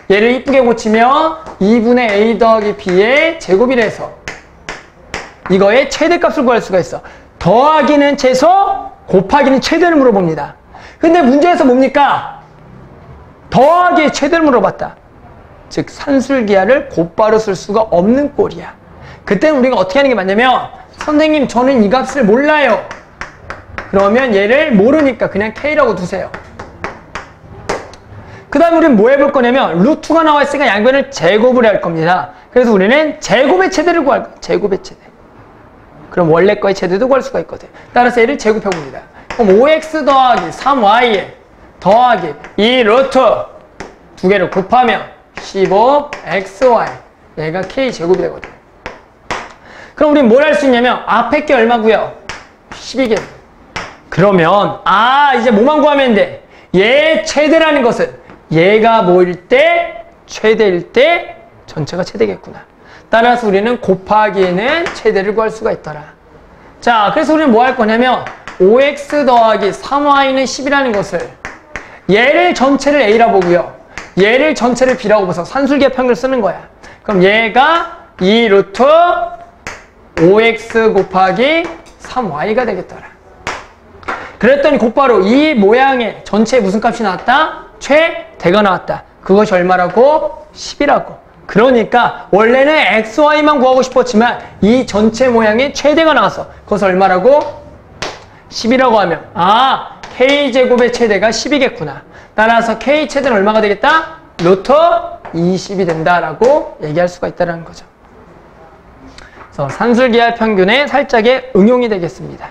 얘를 이쁘게 고치면 2분의 a 더하기 b의 제곱이라서 이거의 최대값을 구할 수가 있어. 더하기는 최소, 곱하기는 최대를 물어봅니다. 근데 문제에서 뭡니까? 더하기의 최대를 물어봤다. 즉 산술기하를 곧바로 쓸 수가 없는 꼴이야. 그때는 우리가 어떻게 하는 게 맞냐면 선생님 저는 이 값을 몰라요. 그러면 얘를 모르니까 그냥 k라고 두세요. 그 다음에 우리는 뭐 해볼 거냐면 루트가 나와 있으니까 양변을 제곱을 할 겁니다. 그래서 우리는 제곱의 최대를 구할 거야. 제곱의 최대. 그럼 원래 거의 최대도 구할 수가 있거든. 따라서 얘를 제곱해봅니다. 그럼 5x 더하기 3y 더하기 2 루트 두 개를 곱하면 15xy 얘가 k제곱이 되거든. 그럼 우리는 뭘 할 수 있냐면 앞에 게 얼마고요? 12개. 그러면 이제 뭐만 구하면 돼? 얘 최대라는 것은 얘가 뭐일 때? 최대일 때 전체가 최대겠구나. 따라서 우리는 곱하기에는 최대를 구할 수가 있더라. 자, 그래서 우리는 뭐 할 거냐면 5x 더하기 3y는 10이라는 것을 얘를 전체를 a라 보고요. 얘를 전체를 b라고 봐서 산술기하 평균을 쓰는 거야. 그럼 얘가 2 루트 5x 곱하기 3y가 되겠더라. 그랬더니 곧바로 이 모양의 전체에 무슨 값이 나왔다? 최대가 나왔다. 그것이 얼마라고? 10이라고. 그러니까 원래는 xy만 구하고 싶었지만 이 전체 모양의 최대가 나왔어. 그것을 얼마라고? 10이라고 하면 k제곱의 최대가 10이겠구나. 따라서 k최대는 얼마가 되겠다? 루트 20이 된다라고 얘기할 수가 있다는 거죠. 그래서 산술기하 평균에 살짝의 응용이 되겠습니다.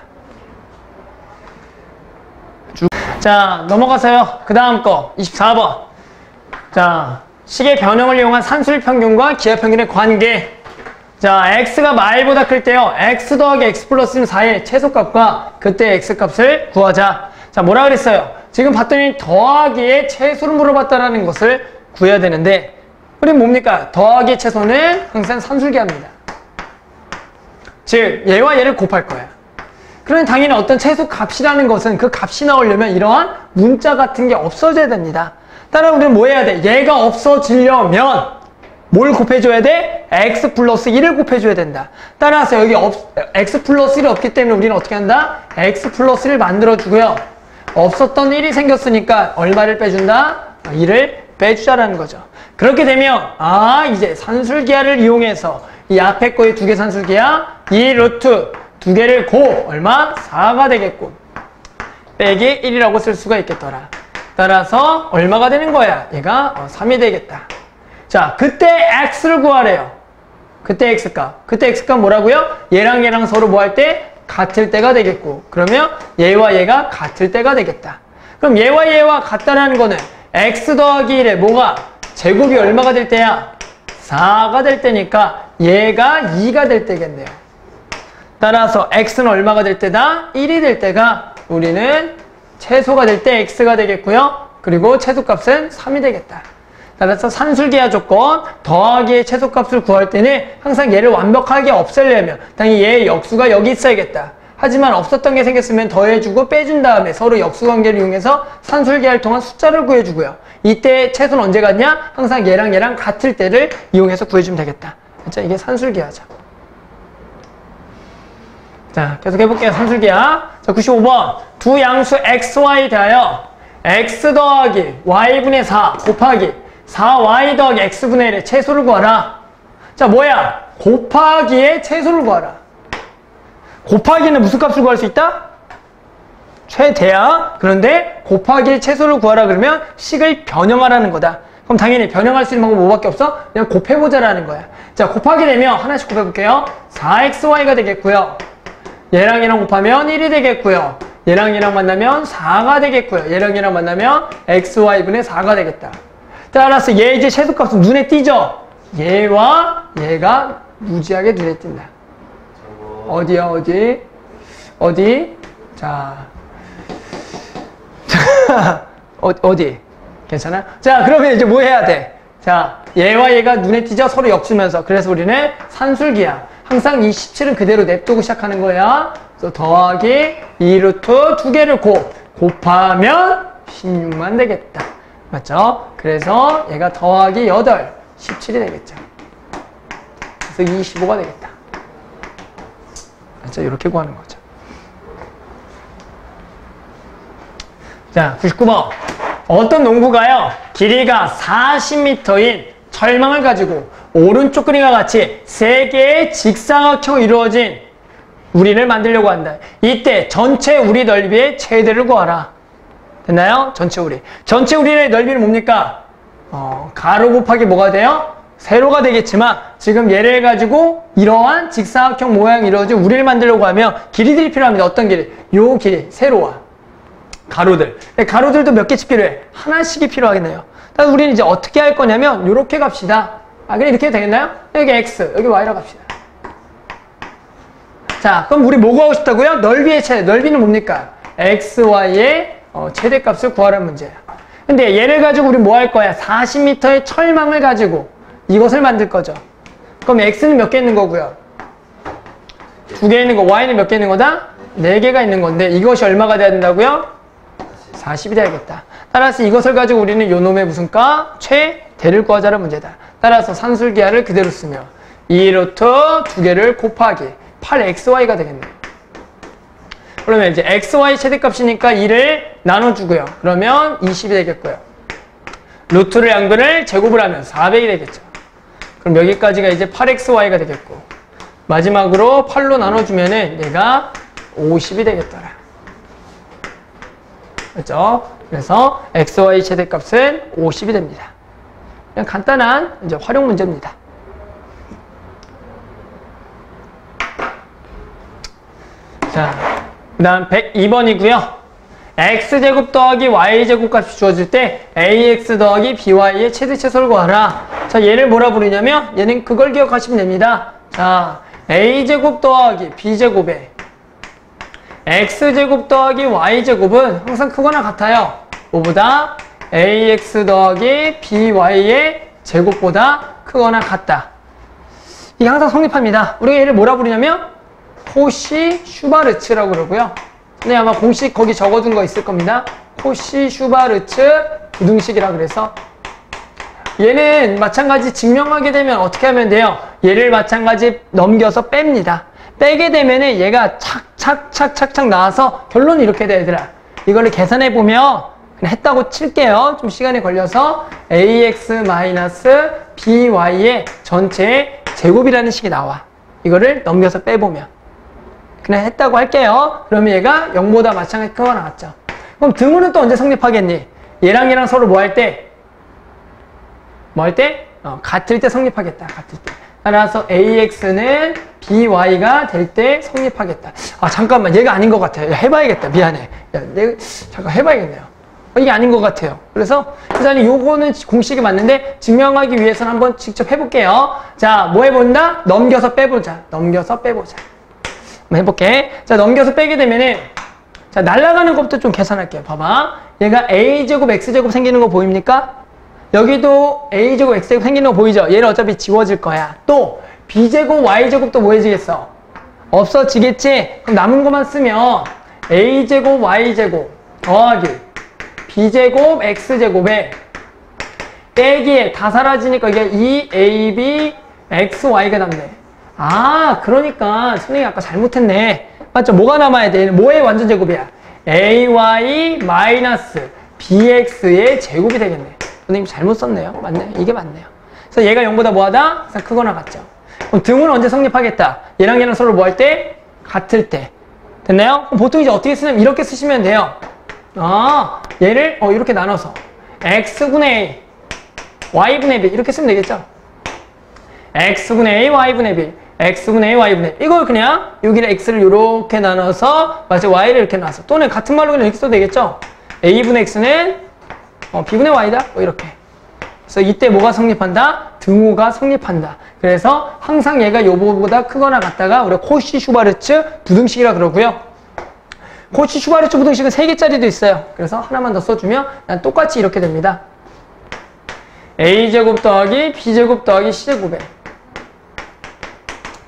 자, 넘어가서요. 그 다음 거 24번. 자, 식의 변형을 이용한 산술평균과 기하평균의 관계. 자, x가 마일보다 클 때요. x 더하기 x 플러스 4의 최소값과 그때 x값을 구하자. 자, 뭐라 그랬어요? 지금 봤더니 더하기의 최소를 물어봤다라는 것을 구해야 되는데 우리 뭡니까? 더하기의 최소는 항상 산술기합니다. 즉, 얘와 얘를 곱할 거야. 그러면 당연히 어떤 최소 값이라는 것은 그 값이 나오려면 이러한 문자 같은 게 없어져야 됩니다. 따라 우리는 뭐 해야 돼? 얘가 없어지려면 뭘 곱해줘야 돼? x 플러스 1을 곱해줘야 된다. 따라서 여기 x 플러스 1이 없기 때문에 우리는 어떻게 한다? x 플러스 1을 만들어주고요. 없었던 1이 생겼으니까 얼마를 빼준다? 1을 빼주자라는 거죠. 그렇게 되면 이제 산술기하를 이용해서 이 앞에 거의 두 개 산술기하 이 루트 두 개를 곱 얼마? 4가 되겠고 빼기 1이라고 쓸 수가 있겠더라. 따라서 얼마가 되는 거야? 얘가 3이 되겠다. 자, 그때 x를 구하래요. 그때 x값. 그때 x값 뭐라고요? 얘랑 얘랑 서로 뭐 할 때? 같을 때가 되겠고. 그러면 얘와 얘가 같을 때가 되겠다. 그럼 얘와 얘와 같다라는 거는 x 더하기 1에 뭐가? 제곱이 얼마가 될 때야? 4가 될 때니까 얘가 2가 될 때겠네요. 따라서 x는 얼마가 될 때다? 1이 될 때가 우리는 최소가 될 때 x가 되겠고요. 그리고 최소값은 3이 되겠다. 따라서 산술기하 조건 더하기의 최소값을 구할 때는 항상 얘를 완벽하게 없애려면 당연히 얘의 역수가 여기 있어야겠다. 하지만 없었던 게 생겼으면 더해주고 빼준 다음에 서로 역수관계를 이용해서 산술기하를 통한 숫자를 구해주고요. 이때 최소는 언제 같냐? 항상 얘랑 얘랑 같을 때를 이용해서 구해주면 되겠다. 자, 이게 산술기하죠. 자, 계속 해볼게요. 산술기하. 자, 95번. 두 양수 xy 대하여 x 더하기 y분의 4 곱하기 4y 더하기 x분의 1의 최소를 구하라. 자, 뭐야? 곱하기의 최소를 구하라. 곱하기는 무슨 값을 구할 수 있다? 최대야. 그런데 곱하기의 최소를 구하라 그러면 식을 변형하라는 거다. 그럼 당연히 변형할 수 있는 방법 뭐밖에 없어? 그냥 곱해보자라는 거야. 자, 곱하기 되면 하나씩 곱해볼게요. 4xy가 되겠고요. 얘랑 얘랑 곱하면 1이 되겠고요. 얘랑 얘랑 만나면 4가 되겠고요. 얘랑 얘랑 만나면 xy분의 4가 되겠다. 따라서 얘 이제 최소값은 눈에 띄죠? 얘와 얘가 무지하게 눈에 띈다. 어디야, 어디? 어디? 자. 어디? 괜찮아? 자, 그러면 이제 뭐 해야 돼? 자, 얘와 얘가 눈에 띄죠? 서로 엮으면서. 그래서 우리는 산술기야. 항상 이 17은 그대로 냅두고 시작하는 거야. 그래서 더하기 2루트 두 개를 곱하면 16만 되겠다. 맞죠? 그래서 얘가 더하기 8, 17이 되겠죠. 그래서 25가 되겠다. 맞죠? 이렇게 구하는 거죠. 자, 99번. 어떤 농부가요, 길이가 40m인 철망을 가지고 오른쪽 그림과 같이 3개의 직사각형으로 이루어진 우리를 만들려고 한다. 이때 전체 우리 넓이의 최대를 구하라. 됐나요? 전체 우리. 전체 우리의 넓이는 뭡니까? 가로 곱하기 뭐가 돼요? 세로가 되겠지만 지금 얘를 가지고 이러한 직사각형 모양이 이루어진 우리를 만들려고 하면 길이들이 필요합니다. 어떤 길이? 요 길이, 세로와 가로들. 가로들도 몇 개씩 필요해? 하나씩이 필요하겠네요. 그래서 우리는 이제 어떻게 할 거냐면 이렇게 갑시다. 그냥 이렇게 해도 되겠나요? 여기 x, 여기 y라고 합시다. 자, 그럼 우리 뭐 구하고 싶다고요? 넓이의 최대. 넓이는 뭡니까? x, y의 최대값을 구하라는 문제야. 근데 얘를 가지고 우리 뭐 할 거야? 40m의 철망을 가지고 이것을 만들 거죠. 그럼 x는 몇 개 있는 거고요? 2개 있는 거, y는 몇 개 있는 거다? 4개가 있는 건데 이것이 얼마가 돼야 된다고요? 40이 돼야겠다. 따라서 이것을 가지고 우리는 요 놈의 무슨 가? 최대를 구하자는 문제다. 따라서 산술기하를 그대로 쓰면 2루트 2개를 곱하기 8xy가 되겠네요. 그러면 이제 xy 최대값이니까 2를 나눠주고요. 그러면 20이 되겠고요. 루트를 양변을 제곱을 하면 400이 되겠죠. 그럼 여기까지가 이제 8xy가 되겠고 마지막으로 8로 나눠주면은 얘가 50이 되겠더라. 그렇죠? 그래서 xy 최대값은 50이 됩니다. 그냥 간단한 이제 활용 문제입니다. 자, 그 다음 102번이고요. x제곱 더하기 y제곱 값이 주어질 때 ax 더하기 by의 최대 최소를 구하라. 자, 얘를 뭐라 부르냐면 얘는 그걸 기억하시면 됩니다. 자, a제곱 더하기 b제곱에 x제곱 더하기 y제곱은 항상 크거나 같아요. 뭐보다? ax 더하기 by의 제곱보다 크거나 같다. 이게 항상 성립합니다. 우리가 얘를 뭐라 부르냐면 코시 슈바르츠라고 그러고요. 근데 아마 공식 거기 적어둔 거 있을 겁니다. 코시 슈바르츠 부등식이라 그래서 얘는 마찬가지 증명하게 되면 어떻게 하면 돼요? 얘를 마찬가지 넘겨서 뺍니다. 빼게 되면은 얘가 착착착착착 나와서 결론이 이렇게 돼, 얘들아. 이거를 계산해 보면 그냥 했다고 칠게요. 좀 시간이 걸려서 ax-by의 전체의 제곱이라는 식이 나와. 이거를 넘겨서 빼보면 그냥 했다고 할게요. 그러면 얘가 0보다 마찬가지 크거나 나왔죠. 그럼 등호는 또 언제 성립하겠니? 얘랑 서로 뭐 할 때? 뭐 할 때? 같을 때 성립하겠다. 같을 때. 따라서 AX는 BY가 될 때 성립하겠다. 아, 잠깐만. 얘가 아닌 것 같아요. 야, 해봐야겠다. 미안해. 야, 내가 잠깐 해봐야겠네요. 이게 아닌 것 같아요. 그래서 일단 요거는 공식이 맞는데 증명하기 위해서는 한번 직접 해볼게요. 자, 뭐 해본다? 넘겨서 빼보자. 넘겨서 빼보자. 한번 해볼게. 자, 넘겨서 빼게 되면은 자, 날아가는 것부터 좀 계산할게요. 봐봐. 얘가 A제곱, X제곱 생기는 거 보입니까? 여기도 A제곱, X제곱 생기는 거 보이죠? 얘는 어차피 지워질 거야. 또 B제곱, Y제곱도 뭐 해지겠어? 없어지겠지? 그럼 남은 것만 쓰면 A제곱, Y제곱 더하기 B제곱, X제곱에 빼기에 다 사라지니까 이게 2AB, XY가 남네. 아, 그러니까 선생님이 아까 잘못했네. 맞죠? 뭐가 남아야 돼? 뭐의 완전 제곱이야? AY 마이너스 BX의 제곱이 되겠네. 선생님 잘못 썼네요. 맞네. 이게 맞네요. 그래서 얘가 0보다 뭐하다? 그래서 크거나 같죠. 그럼 등호는 언제 성립하겠다? 얘랑 서로 뭐 할 때? 같을 때. 됐나요? 그럼 보통 이제 어떻게 쓰냐면 이렇게 쓰시면 돼요. 아, 얘를 이렇게 나눠서 X분의 A, Y분의 B 이렇게 쓰면 되겠죠? X분의 A, Y분의 B X분의 A, Y분의 B 이걸 그냥 여기를 X를 이렇게 나눠서 맞죠? Y를 이렇게 나눠서 또는 같은 말로 그냥 이렇게 써도 되겠죠? A분의 X는 B분의 Y다? 이렇게. 그래서 이때 뭐가 성립한다? 등호가 성립한다. 그래서 항상 얘가 요거보다 크거나 같다가 우리가 코시 슈바르츠 부등식이라 그러고요. 코시 슈바르츠 부등식은 3개짜리도 있어요. 그래서 하나만 더 써주면 난 똑같이 이렇게 됩니다. A제곱 더하기 B제곱 더하기 C제곱에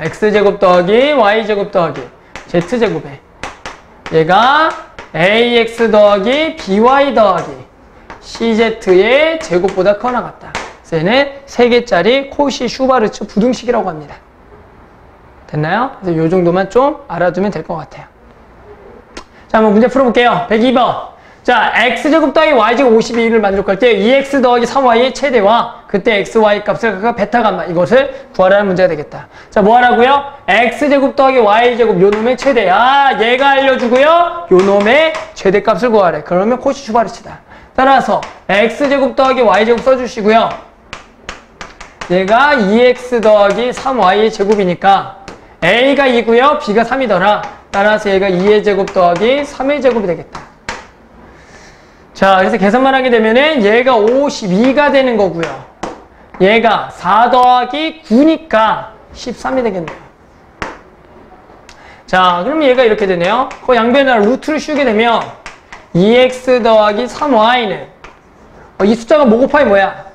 X제곱 더하기 Y제곱 더하기 Z제곱에 얘가 AX 더하기 BY 더하기 CZ의 제곱보다 크거나 같다. 그래서 얘는 3개짜리 코시 슈바르츠 부등식이라고 합니다. 됐나요? 그래서 요 정도만 좀 알아두면 될 것 같아요. 자, 한번 문제 풀어볼게요. 102번. 자, X제곱 더하기 Y제곱 52를 만족할 때 2X 더하기 3Y의 최대와 그때 X, Y 값을 각각 베타 감마 이것을 구하라는 문제가 되겠다. 자, 뭐 하라고요? X제곱 더하기 Y제곱 요 놈의 최대. 아, 얘가 알려주고요. 요 놈의 최대값을 구하래. 그러면 코시 슈바르츠다. 따라서 X제곱 더하기 Y제곱 써주시고요. 얘가 2X 더하기 3Y의 제곱이니까 A가 2고요. B가 3이더라. 따라서 얘가 2의 제곱 더하기 3의 제곱이 되겠다. 자, 그래서 계산만 하게 되면은 얘가 52가 되는 거고요. 얘가 4 더하기 9니까 13이 되겠네요. 자, 그럼 얘가 이렇게 되네요. 그 양변에다 루트를 씌우게 되면 2x 더하기 3y는 이 숫자가 뭐 곱하기 뭐야?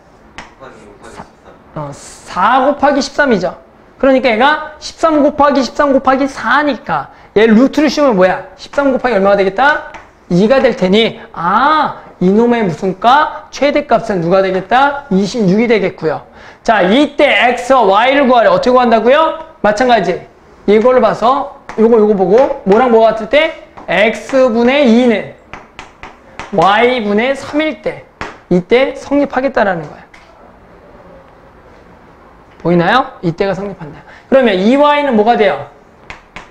4 곱하기 13이죠. 그러니까 얘가 13 곱하기 13 곱하기 4니까 얘 루트를 씌우면 뭐야? 13 곱하기 얼마가 되겠다? 2가 될 테니 아, 이놈의 무슨 값? 최대값은 누가 되겠다? 26이 되겠고요. 자, 이때 x와 y를 구하래. 어떻게 구한다고요? 마찬가지. 이걸로 봐서 요거 보고 뭐랑 뭐가 같을 때? x분의 2는 y분의 3일 때 이때 성립하겠다라는 거야. 보이나요? 이때가 성립한다. 그러면 2y는 뭐가 돼요?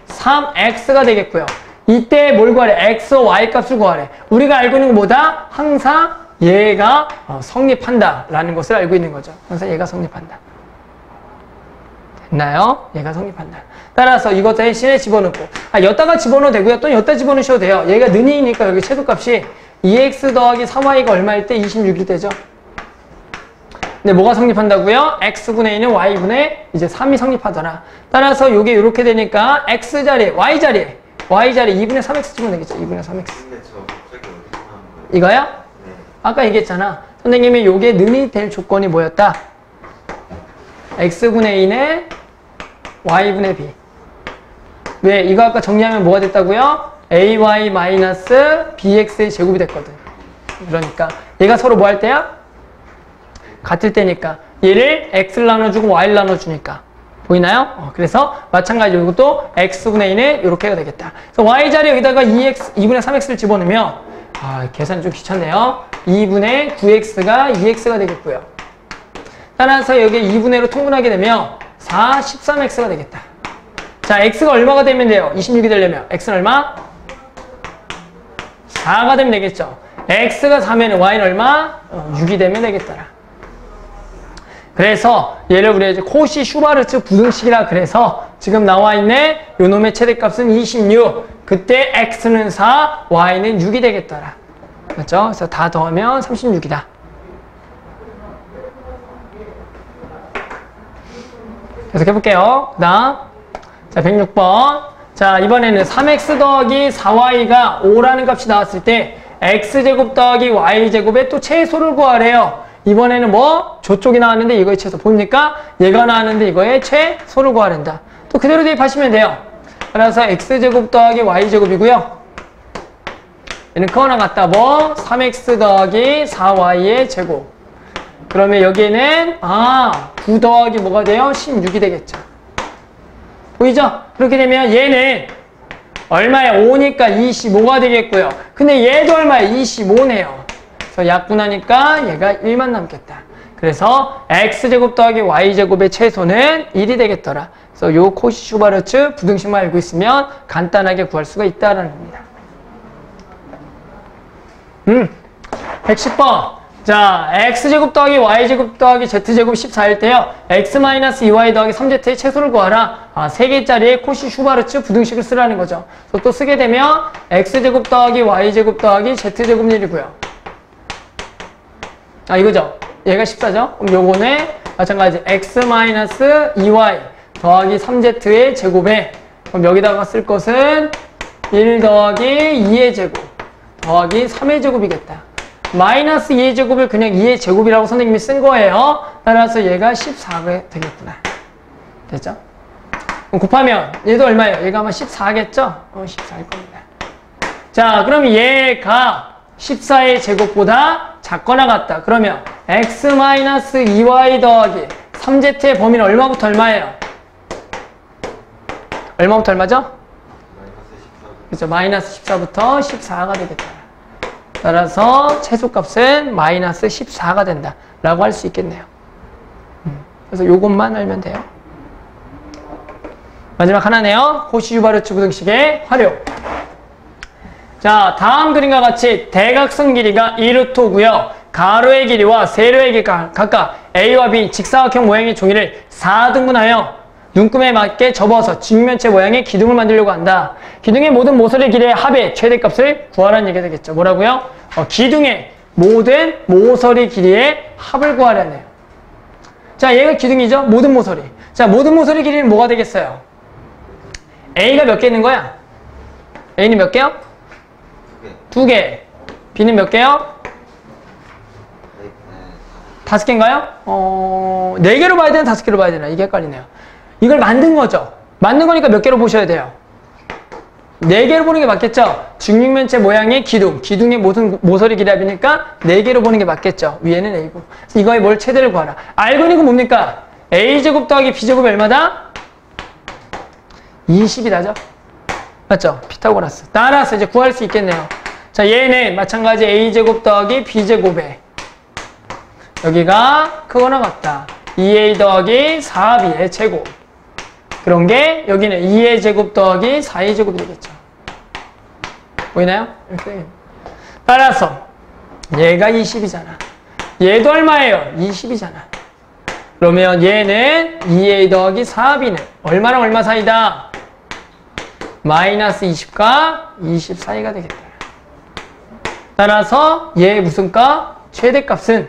3x가 되겠고요. 이때 뭘 구하래? x와 y 값을 구하래. 우리가 알고 있는 건 뭐다? 항상 얘가 성립한다 라는 것을 알고 있는 거죠. 항상 얘가 성립한다. 됐나요? 얘가 성립한다. 따라서 이것 대신에 집어넣고 여기다가 집어넣어도 되고요. 또 여기다 집어넣으셔도 돼요. 얘가 는이니까 여기 최소값이 2x 더하기 3y가 얼마일 때 26이 되죠? 근데 뭐가 성립한다고요? x분의 2는 y분의 이제 3이 성립하더라. 따라서 요게 이렇게 되니까 x 자리에 y 자리에 2분의 3x 주면 되겠죠. 2분의 3x. 근데 저 갑자기 어디서 나온 거예요? 이거요? 네. 아까 얘기했잖아. 선생님이 요게 능이 될 조건이 뭐였다? x분의 2는 y분의 b. 왜? 이거 아까 정리하면 뭐가 됐다고요? ay 마이너스 bx의 제곱이 됐거든. 그러니까 얘가 서로 뭐 할 때야? 같을 때니까 얘를 x를 나눠주고 y를 나눠주니까 보이나요? 그래서 마찬가지로 이것도 x분의 2는 이렇게가 되겠다. 그래서 y자리 여기다가 2분의 3x를 집어넣으면 계산 좀 귀찮네요. 2분의 9x가 2x가 되겠고요. 따라서 여기 2분의 1로 통분하게 되면 4, 13x가 되겠다. 자, x가 얼마가 되면 돼요? 26이 되려면 x는 얼마? 4가 되면 되겠죠. x가 4면 y는 얼마? 6이 되면 되겠더라. 그래서 얘를 우리가 이제 코시 슈바르츠 부등식이라 그래서 지금 나와 있는 요놈의 최대값은 26. 그때 x는 4, y는 6이 되겠더라. 맞죠? 그래서 다 더하면 36이다. 계속 해볼게요. 그 다음. 자, 106번. 자, 이번에는 3x 더하기 4y가 5라는 값이 나왔을 때 x제곱 더하기 y제곱의 또 최소를 구하래요. 이번에는 뭐? 저쪽이 나왔는데 이거의 최소. 보입니까? 얘가 나왔는데 이거의 최소를 구하란다. 또 그대로 대입하시면 돼요. 그래서 x제곱 더하기 y제곱이고요. 얘는 그거나 같다. 뭐? 3x 더하기 4y의 제곱. 그러면 여기에는 9 더하기 뭐가 돼요? 16이 되겠죠. 보이죠? 그렇게 되면 얘는 얼마야? 5니까 25가 되겠고요. 근데 얘도 얼마야? 25네요. 그래서 약분하니까 얘가 1만 남겠다. 그래서 x제곱 더하기 y제곱의 최소는 1이 되겠더라. 그래서 요 코시 슈바르츠 부등식만 알고 있으면 간단하게 구할 수가 있다라는 겁니다. 110번. 자, x제곱 더하기 y제곱 더하기 z제곱 14일 때요. x-2y 더하기 3z의 최소를 구하라. 3개짜리의 코시 슈바르츠 부등식을 쓰라는 거죠. 그래서 또 쓰게 되면 x제곱 더하기 y제곱 더하기 z제곱 1이고요. 이거죠. 얘가 14죠. 그럼 요거는 마찬가지 x-2y 더하기 3z의 제곱에 그럼 여기다가 쓸 것은 1 더하기 2의 제곱 더하기 3의 제곱이겠다. 마이너스 2의 제곱을 그냥 2의 제곱이라고 선생님이 쓴 거예요. 따라서 얘가 14가 되겠구나. 됐죠? 그럼 곱하면 얘도 얼마예요? 얘가 아마 14겠죠? 14일 겁니다. 자, 그럼 얘가 14의 제곱보다 작거나 같다. 그러면 x-2y 더하기 3z의 범위는 얼마부터 얼마예요? 얼마부터 얼마죠? 그렇죠. 마이너스 14부터 14가 되겠다. 따라서 최소값은 마이너스 14가 된다. 라고 할 수 있겠네요. 그래서 요것만 알면 돼요. 마지막 하나네요. 코시 슈바르츠 부등식의 활용. 자, 다음 그림과 같이 대각선 길이가 2루트고요. 가로의 길이와 세로의 길이가 각각 A와 B 직사각형 모양의 종이를 4등분하여 눈금에 맞게 접어서 직면체 모양의 기둥을 만들려고 한다. 기둥의 모든 모서리 길이의 합의 최대값을 구하라는 얘기가 되겠죠. 뭐라고요? 기둥의 모든 모서리 길이의 합을 구하라네요. 자, 얘가 기둥이죠? 모든 모서리. 자, 모든 모서리 길이는 뭐가 되겠어요? A가 몇 개 있는 거야? A는 몇 개요? 2개. B는 몇 개요? 5개인가요? 4개로 봐야 되나 5개로 봐야 되나? 이게 헷갈리네요. 이걸 만든 거죠. 만든 거니까 몇 개로 보셔야 돼요? 4개로 보는 게 맞겠죠? 직육면체 모양의 기둥. 기둥의 모든 모서리 길이 합이니까 4개로 보는 게 맞겠죠? 위에는 A고. 그래서 이거의 뭘 최대를 구하라. 알고 있는 건 뭡니까? A제곱 더하기 B제곱이 얼마다? 20이다죠? 맞죠? 피타고라스. 따라서 이제 구할 수 있겠네요. 자, 얘는 마찬가지 A제곱 더하기 B제곱에 여기가 크거나 같다. 2A 더하기 4B의 제곱. 그런 게 여기는 2의 제곱 더하기 4의 제곱이 되겠죠. 보이나요? 이렇게. 따라서 얘가 20이잖아. 얘도 얼마예요? 20이잖아. 그러면 얘는 2A 더하기 4B는 얼마랑 얼마 사이다? 마이너스 20과 20 사이가 되겠다. 따라서 얘의 무슨 값? 최대값은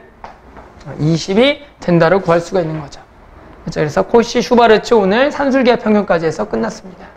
20이 된다를 구할 수가 있는 거죠. 그렇죠? 그래서 코시 슈바르츠 오늘 산술기하 평균까지 해서 끝났습니다.